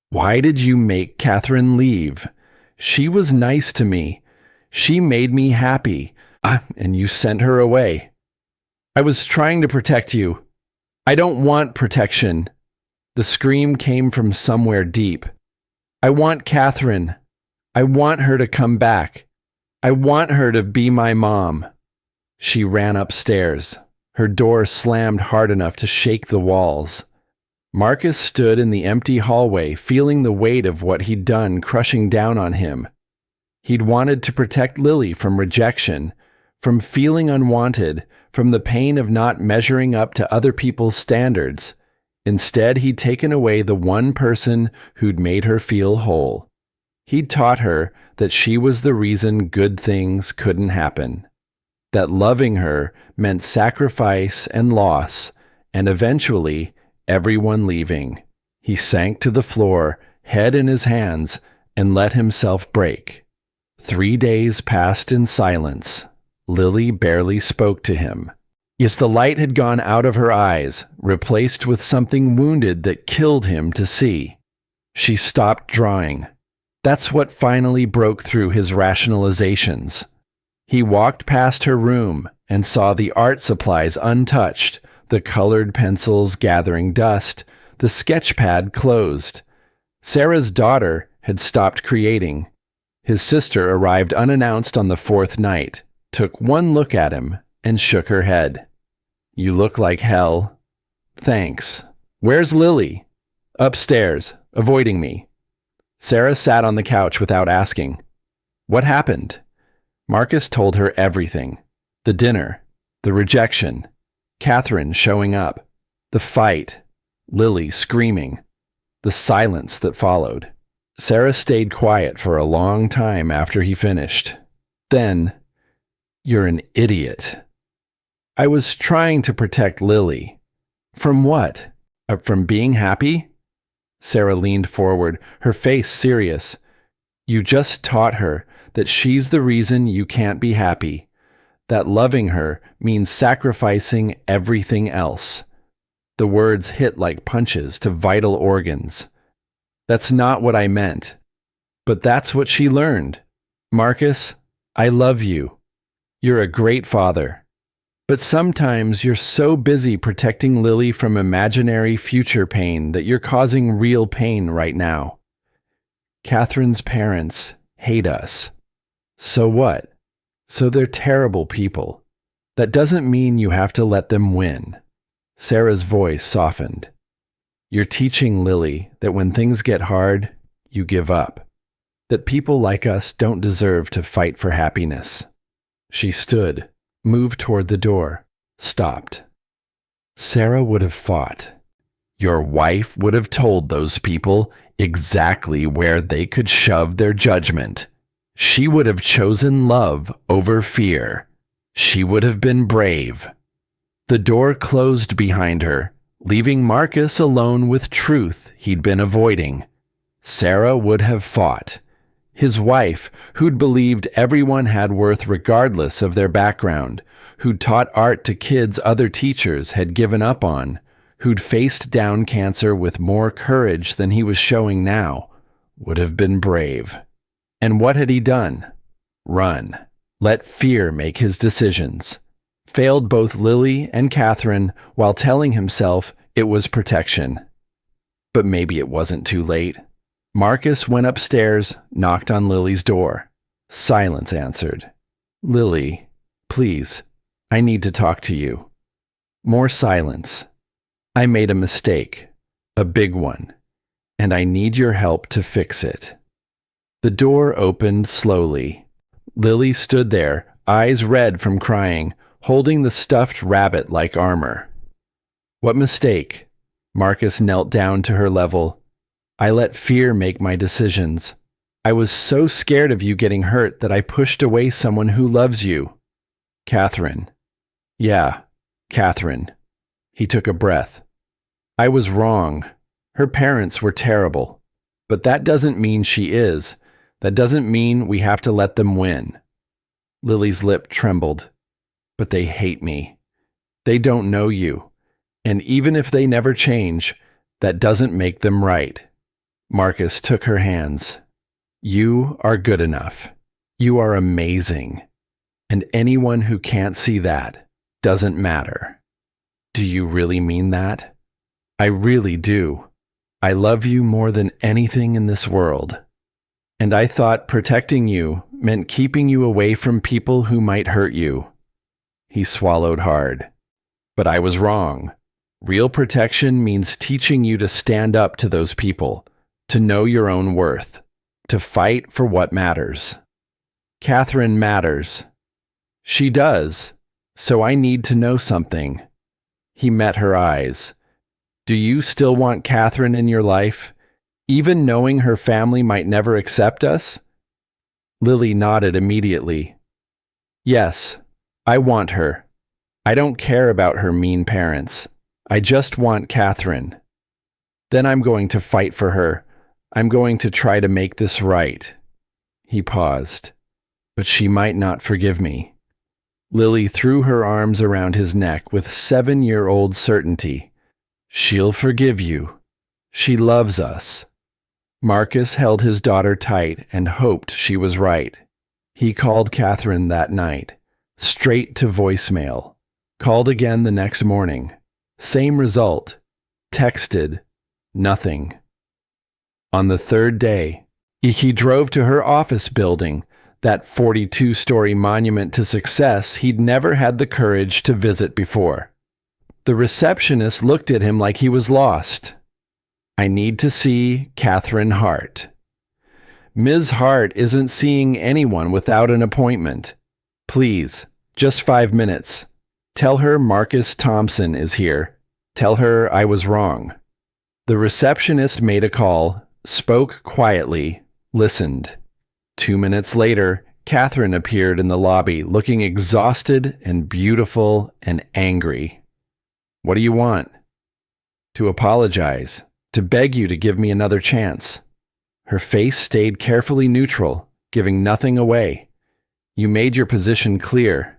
Why did you make Catherine leave? She was nice to me. She made me happy. And you sent her away. I was trying to protect you. I don't want protection. The scream came from somewhere deep. I want Catherine. I want her to come back. I want her to be my mom. She ran upstairs. Her door slammed hard enough to shake the walls. Marcus stood in the empty hallway, feeling the weight of what he'd done crushing down on him. He'd wanted to protect Lily from rejection, from feeling unwanted, from the pain of not measuring up to other people's standards. Instead, he'd taken away the one person who'd made her feel whole. He'd taught her that she was the reason good things couldn't happen. That loving her meant sacrifice and loss, and eventually, everyone leaving. He sank to the floor, head in his hands, and let himself break. 3 days passed in silence. Lily barely spoke to him. Yes, the light had gone out of her eyes, replaced with something wounded that killed him to see. She stopped drawing. That's what finally broke through his rationalizations. He walked past her room and saw the art supplies untouched, the colored pencils gathering dust, the sketch pad closed. Sarah's daughter had stopped creating. His sister arrived unannounced on the 4th night, took one look at him, and shook her head. You look like hell. Thanks. Where's Lily? Upstairs, avoiding me. Sarah sat on the couch without asking. What happened? Marcus told her everything. The dinner, the rejection, Catherine showing up, the fight, Lily screaming, the silence that followed. Sarah stayed quiet for a long time after he finished. Then, you're an idiot. I was trying to protect Lily. From what? From being happy? Sarah leaned forward, her face serious. You just taught her that she's the reason you can't be happy, that loving her means sacrificing everything else. The words hit like punches to vital organs. That's not what I meant. But that's what she learned. Marcus, I love you. You're a great father. But sometimes you're so busy protecting Lily from imaginary future pain that you're causing real pain right now. Catherine's parents hate us. So what? So they're terrible people. That doesn't mean you have to let them win. Sarah's voice softened. You're teaching Lily that when things get hard, you give up. That people like us don't deserve to fight for happiness. She stood, moved toward the door, stopped. Sarah would have fought. Your wife would have told those people exactly where they could shove their judgment. She would have chosen love over fear. She would have been brave. The door closed behind her, leaving Marcus alone with truth he'd been avoiding. Sarah would have fought. His wife, who'd believed everyone had worth regardless of their background, who'd taught art to kids other teachers had given up on, who'd faced down cancer with more courage than he was showing now, would have been brave. And what had he done? Run. Let fear make his decisions. Failed both Lily and Catherine while telling himself it was protection. But maybe it wasn't too late. Marcus went upstairs, knocked on Lily's door. Silence answered. Lily, please, I need to talk to you. More silence. I made a mistake, a big one, and I need your help to fix it. The door opened slowly. Lily stood there, eyes red from crying, holding the stuffed rabbit like armor. What mistake? Marcus knelt down to her level. I let fear make my decisions. I was so scared of you getting hurt that I pushed away someone who loves you. Catherine. Yeah, Catherine. He took a breath. I was wrong. Her parents were terrible. But that doesn't mean she is. That doesn't mean we have to let them win. Lily's lip trembled. But they hate me. They don't know you. And even if they never change, that doesn't make them right. Marcus took her hands. You are good enough. You are amazing. And anyone who can't see that doesn't matter. Do you really mean that? I really do. I love you more than anything in this world. And I thought protecting you meant keeping you away from people who might hurt you. He swallowed hard. But I was wrong. Real protection means teaching you to stand up to those people, to know your own worth, to fight for what matters. Catherine matters. She does. So I need to know something. He met her eyes. Do you still want Catherine in your life, even knowing her family might never accept us? Lily nodded immediately. Yes, I want her. I don't care about her mean parents. I just want Catherine. Then I'm going to fight for her. I'm going to try to make this right. He paused. But she might not forgive me. Lily threw her arms around his neck with 7-year-old certainty. She'll forgive you. She loves us. Marcus held his daughter tight and hoped she was right. He called Catherine that night, straight to voicemail. Called again the next morning. Same result. Texted. Nothing. On the third day, he drove to her office building, that 42-story monument to success he'd never had the courage to visit before. The receptionist looked at him like he was lost. I need to see Catherine Hart. Ms. Hart isn't seeing anyone without an appointment. Please, just 5 minutes. Tell her Marcus Thompson is here. Tell her I was wrong. The receptionist made a call, spoke quietly, listened. 2 minutes later, Catherine appeared in the lobby, looking exhausted and beautiful and angry. What do you want? To apologize, to beg you to give me another chance. Her face stayed carefully neutral, giving nothing away. You made your position clear.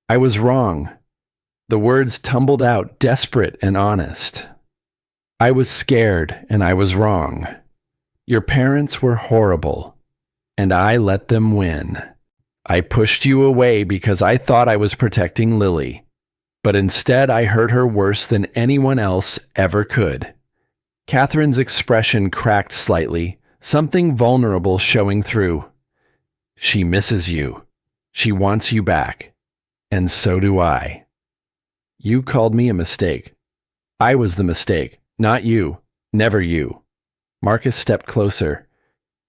I was wrong. The words tumbled out, desperate and honest. I was scared, and I was wrong. Your parents were horrible, and I let them win. I pushed you away because I thought I was protecting Lily, but instead I hurt her worse than anyone else ever could. Catherine's expression cracked slightly, something vulnerable showing through. She misses you. She wants you back. And so do I. You called me a mistake. I was the mistake, not you. Never you. Marcus stepped closer.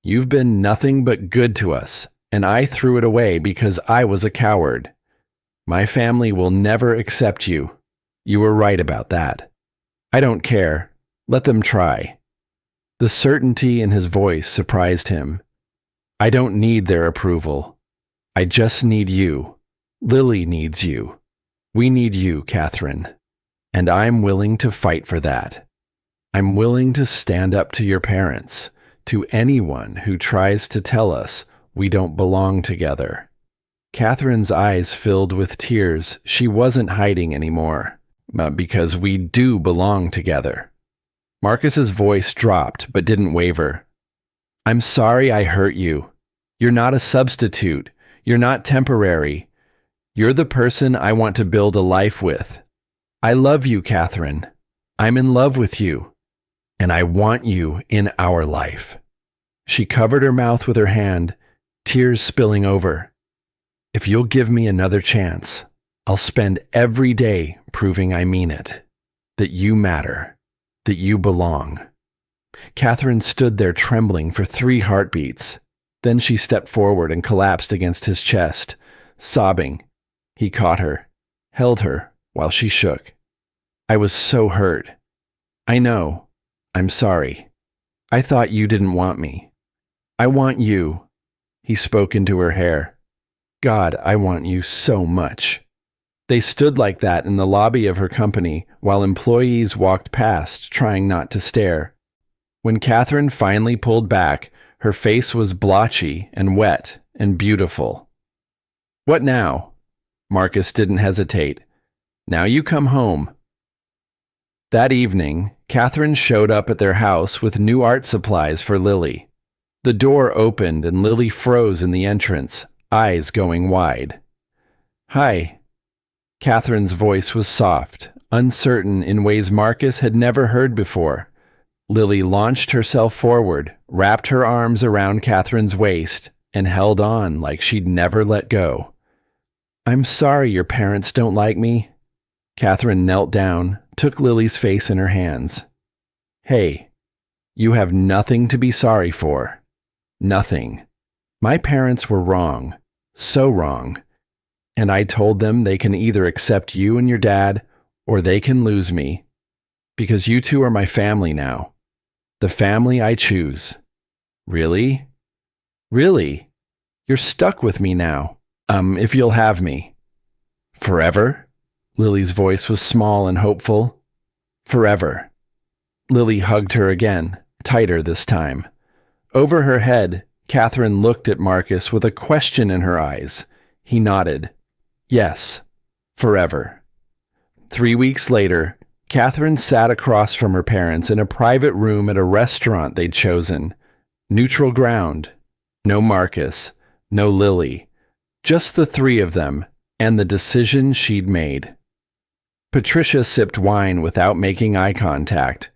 You've been nothing but good to us, and I threw it away because I was a coward. My family will never accept you. You were right about that. I don't care. Let them try. The certainty in his voice surprised him. I don't need their approval. I just need you. Lily needs you. We need you, Catherine. And I'm willing to fight for that. I'm willing to stand up to your parents, to anyone who tries to tell us we don't belong together. Catherine's eyes filled with tears. She wasn't hiding anymore, because we do belong together. Marcus's voice dropped but didn't waver. I'm sorry I hurt you. You're not a substitute. You're not temporary. You're the person I want to build a life with. I love you, Catherine. I'm in love with you. And I want you in our life. She covered her mouth with her hand, tears spilling over. If you'll give me another chance, I'll spend every day proving I mean it, that you matter, that you belong. Catherine stood there trembling for 3 heartbeats. Then she stepped forward and collapsed against his chest, sobbing. He caught her, held her while she shook. I was so hurt. I know. I'm sorry. I thought you didn't want me. I want you. He spoke into her hair. God, I want you so much. They stood like that in the lobby of her company while employees walked past, trying not to stare. When Catherine finally pulled back, her face was blotchy and wet and beautiful. What now? Marcus didn't hesitate. Now you come home. That evening, Catherine showed up at their house with new art supplies for Lily. The door opened and Lily froze in the entrance, eyes going wide. Hi. Catherine's voice was soft, uncertain in ways Marcus had never heard before. Lily launched herself forward, wrapped her arms around Catherine's waist, and held on like she'd never let go. I'm sorry your parents don't like me. Catherine knelt down, took Lily's face in her hands. Hey, you have nothing to be sorry for. Nothing. My parents were wrong, so wrong. And I told them they can either accept you and your dad, or they can lose me. Because you two are my family now. The family I choose. Really? Really? You're stuck with me now. If you'll have me. Forever? Lily's voice was small and hopeful. Forever. Lily hugged her again, tighter this time. Over her head, Catherine looked at Marcus with a question in her eyes. He nodded. Yes, forever. 3 weeks later, Catherine sat across from her parents in a private room at a restaurant they'd chosen. Neutral ground. No Marcus. No Lily. Just the 3 of them, and the decision she'd made. Patricia sipped wine without making eye contact.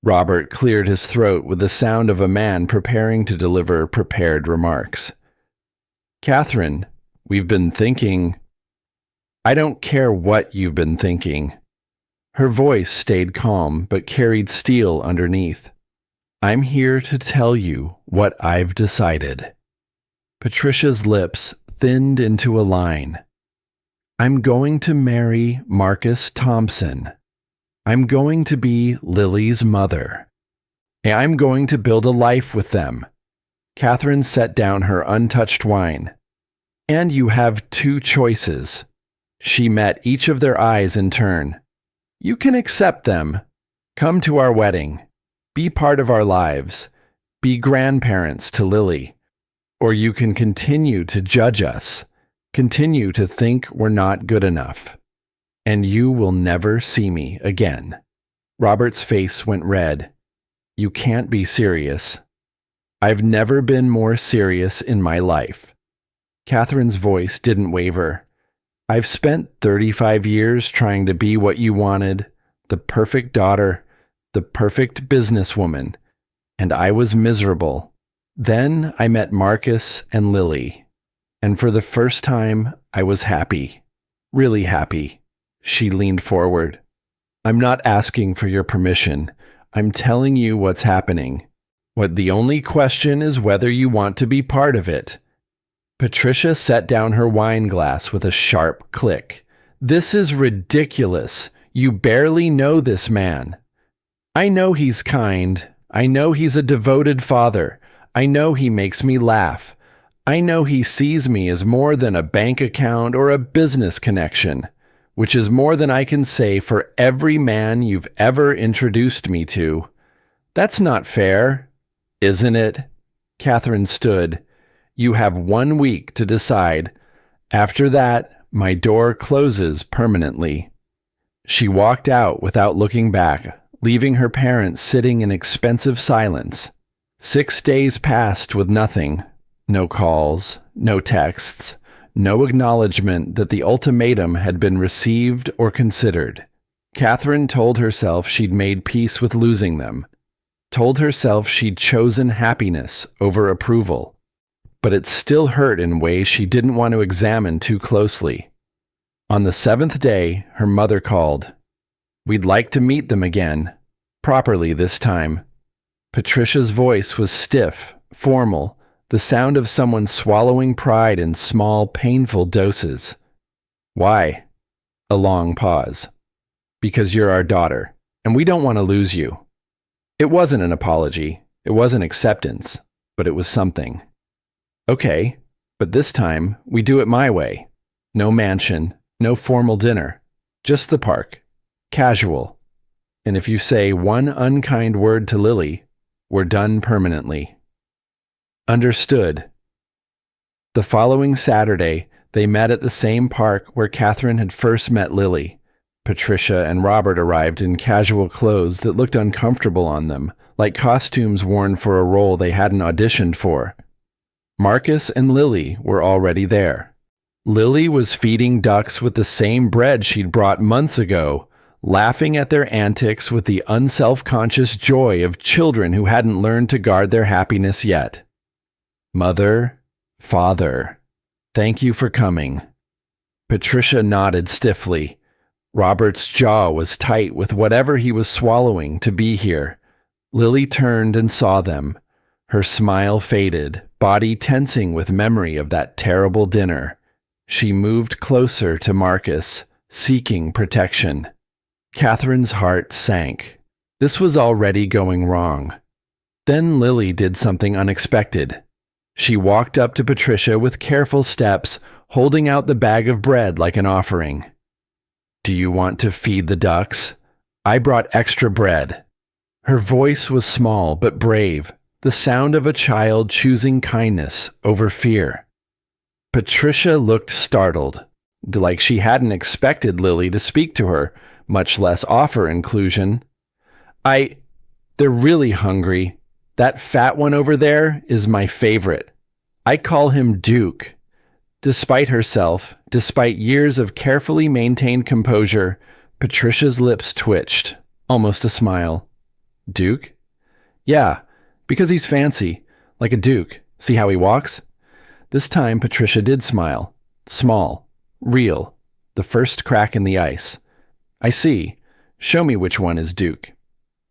Robert cleared his throat with the sound of a man preparing to deliver prepared remarks. Catherine, we've been thinking. I don't care what you've been thinking. Her voice stayed calm but carried steel underneath. I'm here to tell you what I've decided. Patricia's lips thinned into a line. I'm going to marry Marcus Thompson. I'm going to be Lily's mother. I'm going to build a life with them. Catherine set down her untouched wine. And you have 2 choices. She met each of their eyes in turn. You can accept them. Come to our wedding. Be part of our lives. Be grandparents to Lily. Or you can continue to judge us, continue to think we're not good enough. And you will never see me again." Robert's face went red. "You can't be serious." "I've never been more serious in my life." Catherine's voice didn't waver. "I've spent 35 years trying to be what you wanted, the perfect daughter, the perfect businesswoman, and I was miserable. Then I met Marcus and Lily, and for the first time, I was happy. Really happy." She leaned forward. "I'm not asking for your permission. I'm telling you what's happening. What the only question is whether you want to be part of it." Patricia set down her wine glass with a sharp click. "This is ridiculous. You barely know this man." "I know he's kind. I know he's a devoted father. I know he makes me laugh. I know he sees me as more than a bank account or a business connection, which is more than I can say for every man you've ever introduced me to. That's not fair, isn't it?" Catherine stood. "You have 1 week to decide. After that, my door closes permanently." She walked out without looking back, leaving her parents sitting in expensive silence. 6 days passed with nothing. No calls, no texts, no acknowledgement that the ultimatum had been received or considered. Catherine told herself she'd made peace with losing them, told herself she'd chosen happiness over approval, but it still hurt in ways she didn't want to examine too closely. On the 7th day, her mother called. "We'd like to meet them again, properly this time." Patricia's voice was stiff, formal, the sound of someone swallowing pride in small, painful doses. "Why?" A long pause. "Because you're our daughter, and we don't want to lose you." It wasn't an apology, it wasn't acceptance, but it was something. "Okay, but this time we do it my way. No mansion, no formal dinner, just the park. Casual. And if you say one unkind word to Lily, we're done permanently." "Understood." The following Saturday, they met at the same park where Catherine had first met Lily. Patricia and Robert arrived in casual clothes that looked uncomfortable on them, like costumes worn for a role they hadn't auditioned for. Marcus and Lily were already there. Lily was feeding ducks with the same bread she'd brought months ago, laughing at their antics with the unself-conscious joy of children who hadn't learned to guard their happiness yet. "Mother, Father, thank you for coming." Patricia nodded stiffly. Robert's jaw was tight with whatever he was swallowing to be here. Lily turned and saw them. Her smile faded, body tensing with memory of that terrible dinner. She moved closer to Marcus, seeking protection. Catherine's heart sank. This was already going wrong. Then Lily did something unexpected. She walked up to Patricia with careful steps, holding out the bag of bread like an offering. "Do you want to feed the ducks? I brought extra bread." Her voice was small but brave, the sound of a child choosing kindness over fear. Patricia looked startled, like she hadn't expected Lily to speak to her, much less offer inclusion. They're really hungry. That fat one over there is my favorite. I call him Duke." Despite herself, despite years of carefully maintained composure, Patricia's lips twitched, almost a smile. "Duke?" "Yeah, because he's fancy, like a duke. See how he walks?" This time Patricia did smile. Small, real, the first crack in the ice. "I see. Show me which one is Duke."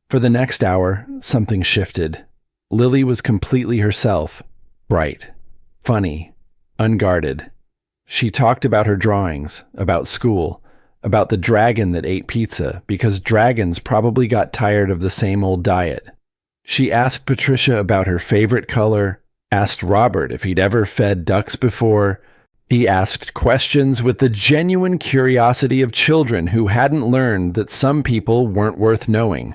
For the next hour, something shifted. Lily was completely herself, bright, funny, unguarded. She talked about her drawings, about school, about the dragon that ate pizza, because dragons probably got tired of the same old diet. She asked Patricia about her favorite color, asked Robert if he'd ever fed ducks before. He asked questions with the genuine curiosity of children who hadn't learned that some people weren't worth knowing.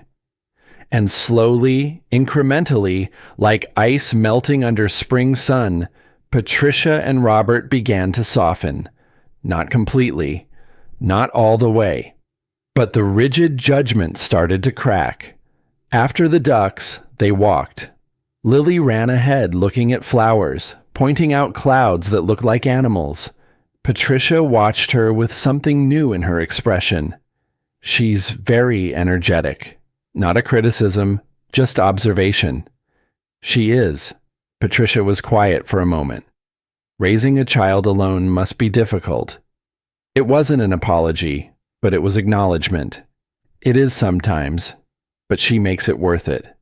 And slowly, incrementally, like ice melting under spring sun, Patricia and Robert began to soften. Not completely, not all the way. But the rigid judgment started to crack. After the ducks, they walked. Lily ran ahead looking at flowers, pointing out clouds that looked like animals. Patricia watched her with something new in her expression. She's very energetic. Not a criticism, just observation. She is. Patricia was quiet for a moment. Raising a child alone must be difficult. It wasn't an apology, but it was acknowledgement. It is sometimes, but she makes it worth it.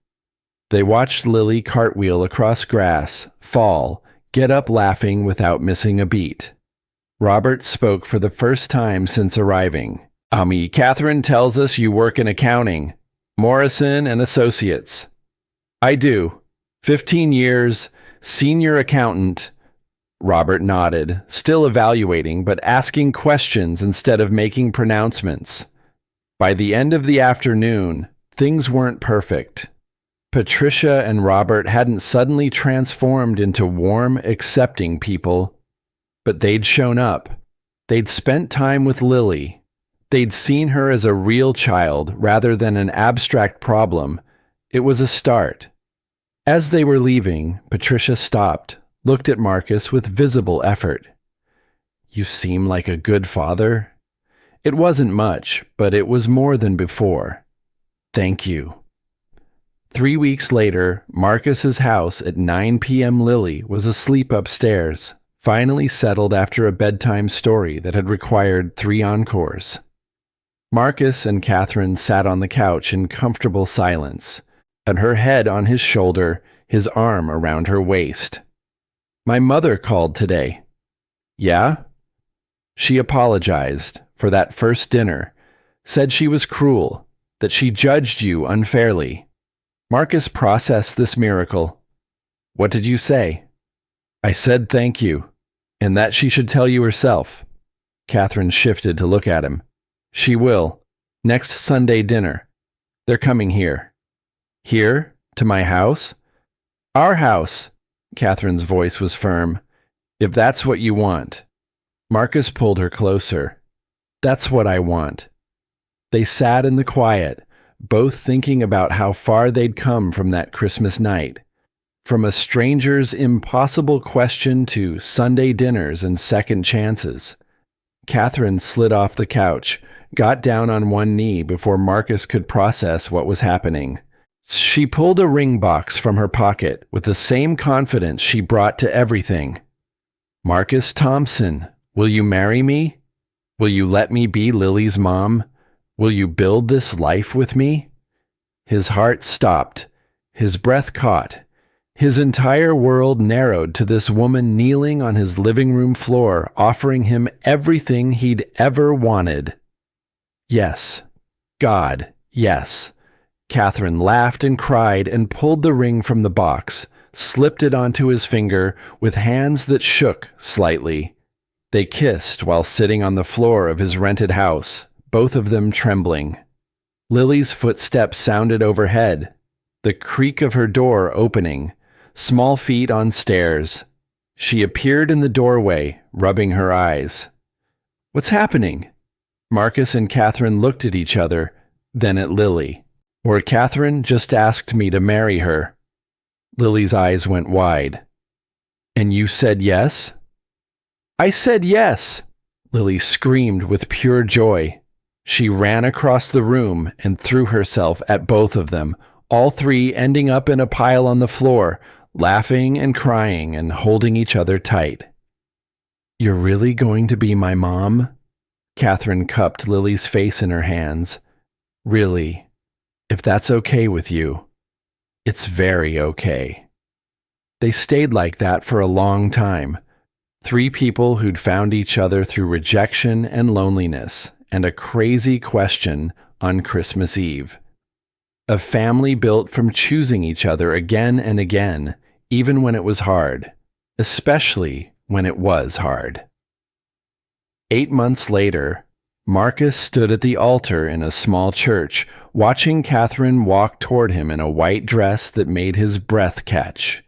They watched Lily cartwheel across grass, fall, get up laughing without missing a beat. Robert spoke for the first time since arriving. Catherine tells us you work in accounting. Morrison and Associates. I do. 15 years, senior accountant. Robert nodded, still evaluating, but asking questions instead of making pronouncements. By the end of the afternoon, things weren't perfect. Patricia and Robert hadn't suddenly transformed into warm, accepting people, but they'd shown up. They'd spent time with Lily. They'd seen her as a real child rather than an abstract problem. It was a start. As they were leaving, Patricia stopped, looked at Marcus with visible effort. You seem like a good father. It wasn't much, but it was more than before. Thank you. 3 weeks later, Marcus's house at 9 p.m. Lily was asleep upstairs, finally settled after a bedtime story that had required 3 encores. Marcus and Catherine sat on the couch in comfortable silence, and her head on his shoulder, his arm around her waist. My mother called today. Yeah? She apologized for that first dinner, said she was cruel, that she judged you unfairly. Marcus processed this miracle. What did you say? I said thank you, and that she should tell you herself. Catherine shifted to look at him. She will. Next Sunday dinner. They're coming here. Here? To my house? Our house. Catherine's voice was firm. If that's what you want. Marcus pulled her closer. That's what I want. They sat in the quiet, both thinking about how far they'd come from that Christmas night. From a stranger's impossible question to Sunday dinners and second chances. Catherine slid off the couch, got down on one knee before Marcus could process what was happening. She pulled a ring box from her pocket with the same confidence she brought to everything. Marcus Thompson, will you marry me? Will you let me be Lily's mom? Will you build this life with me? His heart stopped. His breath caught. His entire world narrowed to this woman kneeling on his living room floor, offering him everything he'd ever wanted. Yes. God, yes. Catherine laughed and cried and pulled the ring from the box, slipped it onto his finger with hands that shook slightly. They kissed while sitting on the floor of his rented house, both of them trembling. Lily's footsteps sounded overhead, the creak of her door opening, small feet on stairs. She appeared in the doorway, rubbing her eyes. What's happening? Marcus and Catherine looked at each other, then at Lily. Or Catherine just asked me to marry her. Lily's eyes went wide. And you said yes? I said yes! Lily screamed with pure joy. She ran across the room and threw herself at both of them, all three ending up in a pile on the floor, laughing and crying and holding each other tight. You're really going to be my mom? Catherine cupped Lily's face in her hands. Really, if that's okay with you. It's very okay. They stayed like that for a long time. 3 people who'd found each other through rejection and loneliness and a crazy question on Christmas Eve. A family built from choosing each other again and again, even when it was hard, especially when it was hard. 8 months later, Marcus stood at the altar in a small church, watching Catherine walk toward him in a white dress that made his breath catch.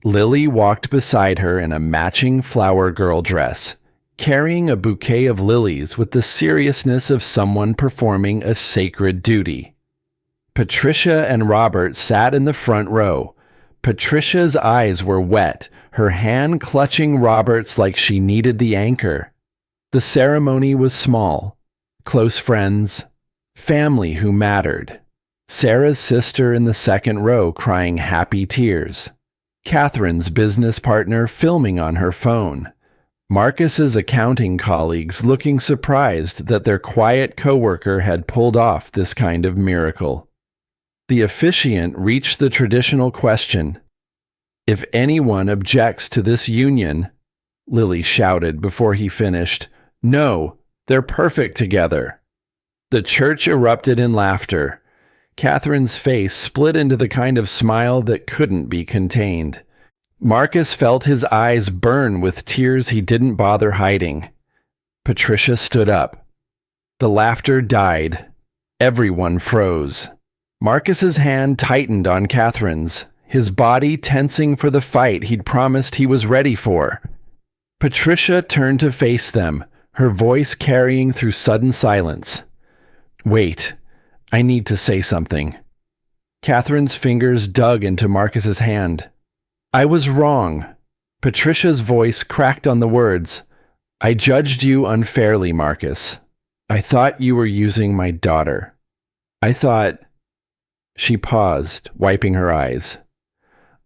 Lily walked beside her in a matching flower girl dress, carrying a bouquet of lilies with the seriousness of someone performing a sacred duty. Patricia and Robert sat in the front row. Patricia's eyes were wet, her hand clutching Robert's like she needed the anchor. The ceremony was small. Close friends, family who mattered. Sarah's sister in the second row crying happy tears. Catherine's business partner filming on her phone. Marcus's accounting colleagues looking surprised that their quiet coworker had pulled off this kind of miracle. The officiant reached the traditional question. "If anyone objects to this union," Lily shouted before he finished, "No, they're perfect together." The church erupted in laughter. Catherine's face split into the kind of smile that couldn't be contained. Marcus felt his eyes burn with tears he didn't bother hiding. Patricia stood up. The laughter died. Everyone froze. Marcus's hand tightened on Catherine's, his body tensing for the fight he'd promised he was ready for. Patricia turned to face them, her voice carrying through sudden silence. "Wait, I need to say something." Catherine's fingers dug into Marcus's hand. "I was wrong." Patricia's voice cracked on the words. "I judged you unfairly, Marcus. I thought you were using my daughter. I thought—" She paused, wiping her eyes.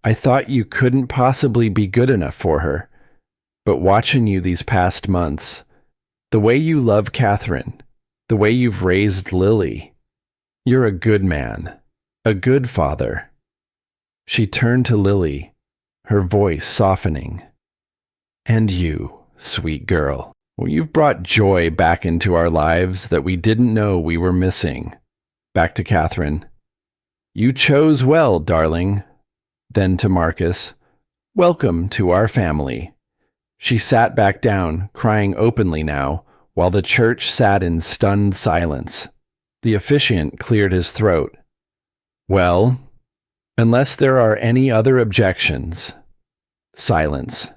"I thought you couldn't possibly be good enough for her. But watching you these past months, the way you love Catherine, the way you've raised Lily, you're a good man, a good father." She turned to Lily, her voice softening. "And you, sweet girl, well, you've brought joy back into our lives that we didn't know we were missing." Back to Catherine. "You chose well, darling." Then to Marcus, "Welcome to our family." She sat back down, crying openly now, while the church sat in stunned silence. The officiant cleared his throat. "Well, unless there are any other objections." Silence.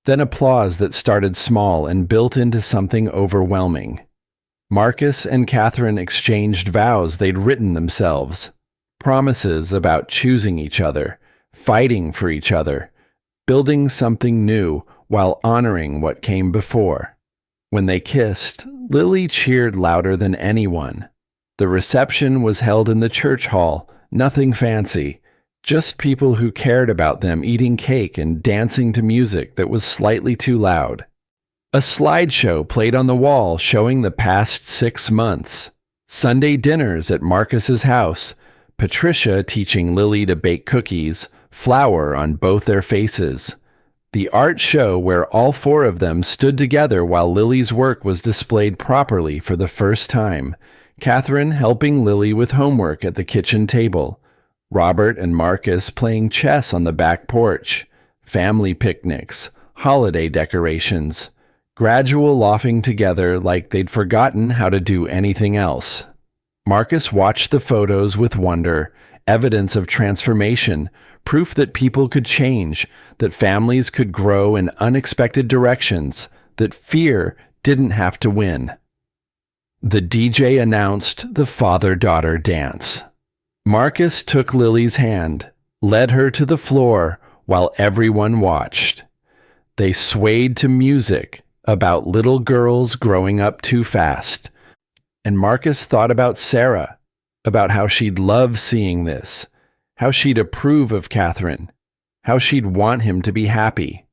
Then applause that started small and built into something overwhelming. Marcus and Catherine exchanged vows they'd written themselves. Promises about choosing each other, fighting for each other, building something new while honoring what came before. When they kissed, Lily cheered louder than anyone. The reception was held in the church hall, nothing fancy, just people who cared about them eating cake and dancing to music that was slightly too loud. A slideshow played on the wall showing the past 6 months. Sunday dinners at Marcus's house, Patricia teaching Lily to bake cookies, flour on both their faces. The art show where all 4 of them stood together while Lily's work was displayed properly for the first time. Catherine helping Lily with homework at the kitchen table. Robert and Marcus playing chess on the back porch. Family picnics, holiday decorations. Gradual laughing together like they'd forgotten how to do anything else. Marcus watched the photos with wonder, evidence of transformation, proof that people could change, that families could grow in unexpected directions, that fear didn't have to win. The DJ announced the father-daughter dance. Marcus took Lily's hand, led her to the floor while everyone watched. They swayed to music about little girls growing up too fast. And Marcus thought about Sarah, about how she'd love seeing this, how she'd approve of Catherine, how she'd want him to be happy.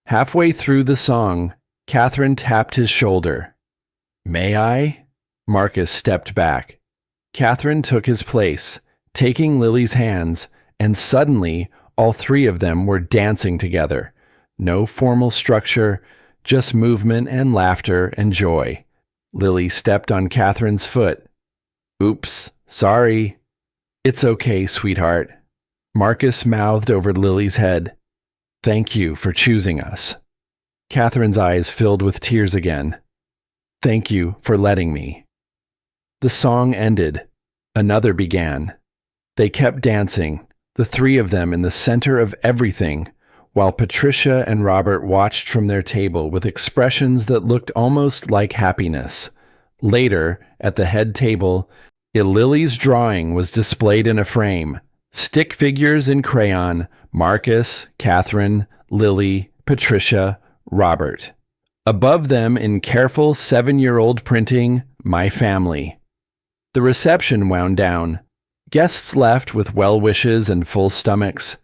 Halfway through the song, Catherine tapped his shoulder. "May I?" Marcus stepped back. Catherine took his place, taking Lily's hands, and suddenly all 3 of them were dancing together. No formal structure, just movement and laughter and joy. Lily stepped on Catherine's foot. "Oops, sorry." "It's okay, sweetheart." Marcus mouthed over Lily's head. "Thank you for choosing us." Catherine's eyes filled with tears again. Thank you for letting me." The song ended. Another began. They kept dancing, the three of them in the center of everything, while Patricia and Robert watched from their table with expressions that looked almost like happiness. Later, at the head table, Lily's drawing was displayed in a frame. Stick figures in crayon: Marcus, Catherine, Lily, Patricia, Robert. Above them, in careful 7-year-old printing, "My Family." The reception wound down. Guests left with well wishes and full stomachs.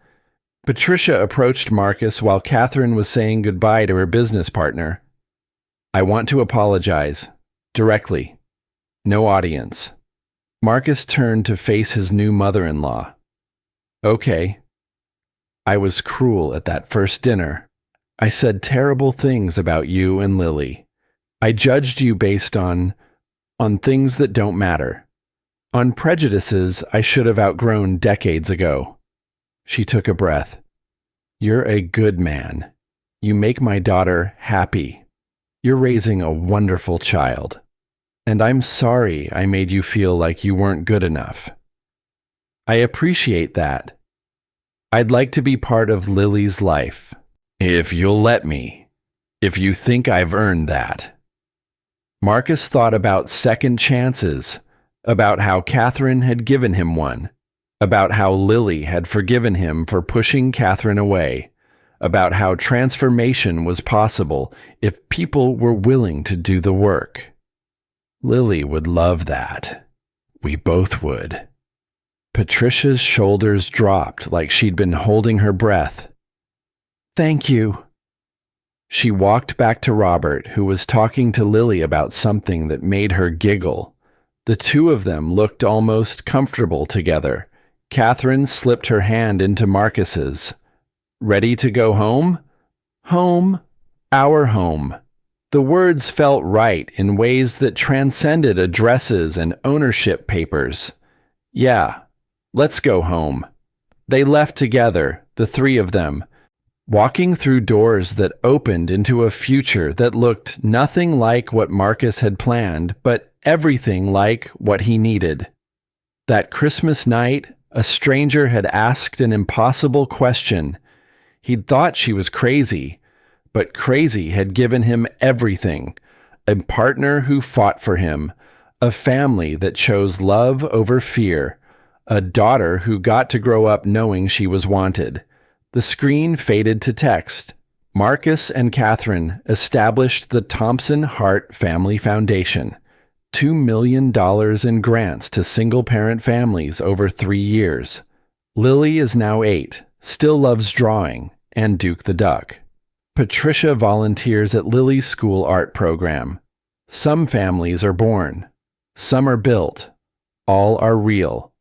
Patricia approached Marcus while Catherine was saying goodbye to her business partner. "I want to apologize. Directly. No audience." Marcus turned to face his new mother-in-law. "Okay. I was cruel at that first dinner. I said terrible things about you and Lily. I judged you based on things that don't matter. On prejudices I should have outgrown decades ago." She took a breath. "You're a good man. You make my daughter happy. You're raising a wonderful child. And I'm sorry I made you feel like you weren't good enough. I appreciate that. I'd like to be part of Lily's life. If you'll let me. If you think I've earned that." Marcus thought about second chances, about how Catherine had given him one, about how Lily had forgiven him for pushing Catherine away, about how transformation was possible if people were willing to do the work. Lily would love that. We both would. Patricia's shoulders dropped like she'd been holding her breath. "Thank you." She walked back to Robert, who was talking to Lily about something that made her giggle. The two of them looked almost comfortable together. Catherine slipped her hand into Marcus's. "Ready to go home?" "Home. Our home." The words felt right in ways that transcended addresses and ownership papers. "Yeah, let's go home." They left together, the three of them, walking through doors that opened into a future that looked nothing like what Marcus had planned, but everything like what he needed. That Christmas night, a stranger had asked an impossible question. He'd thought she was crazy, but crazy had given him everything: a partner who fought for him, a family that chose love over fear, a daughter who got to grow up knowing she was wanted. The screen faded to text. Marcus and Catherine established the Thompson Hart Family Foundation, $2 million in grants to single-parent families over 3 years. Lily is now 8, still loves drawing, and Duke the Duck. Patricia volunteers at Lily's school art program. Some families are born. Some are built. All are real.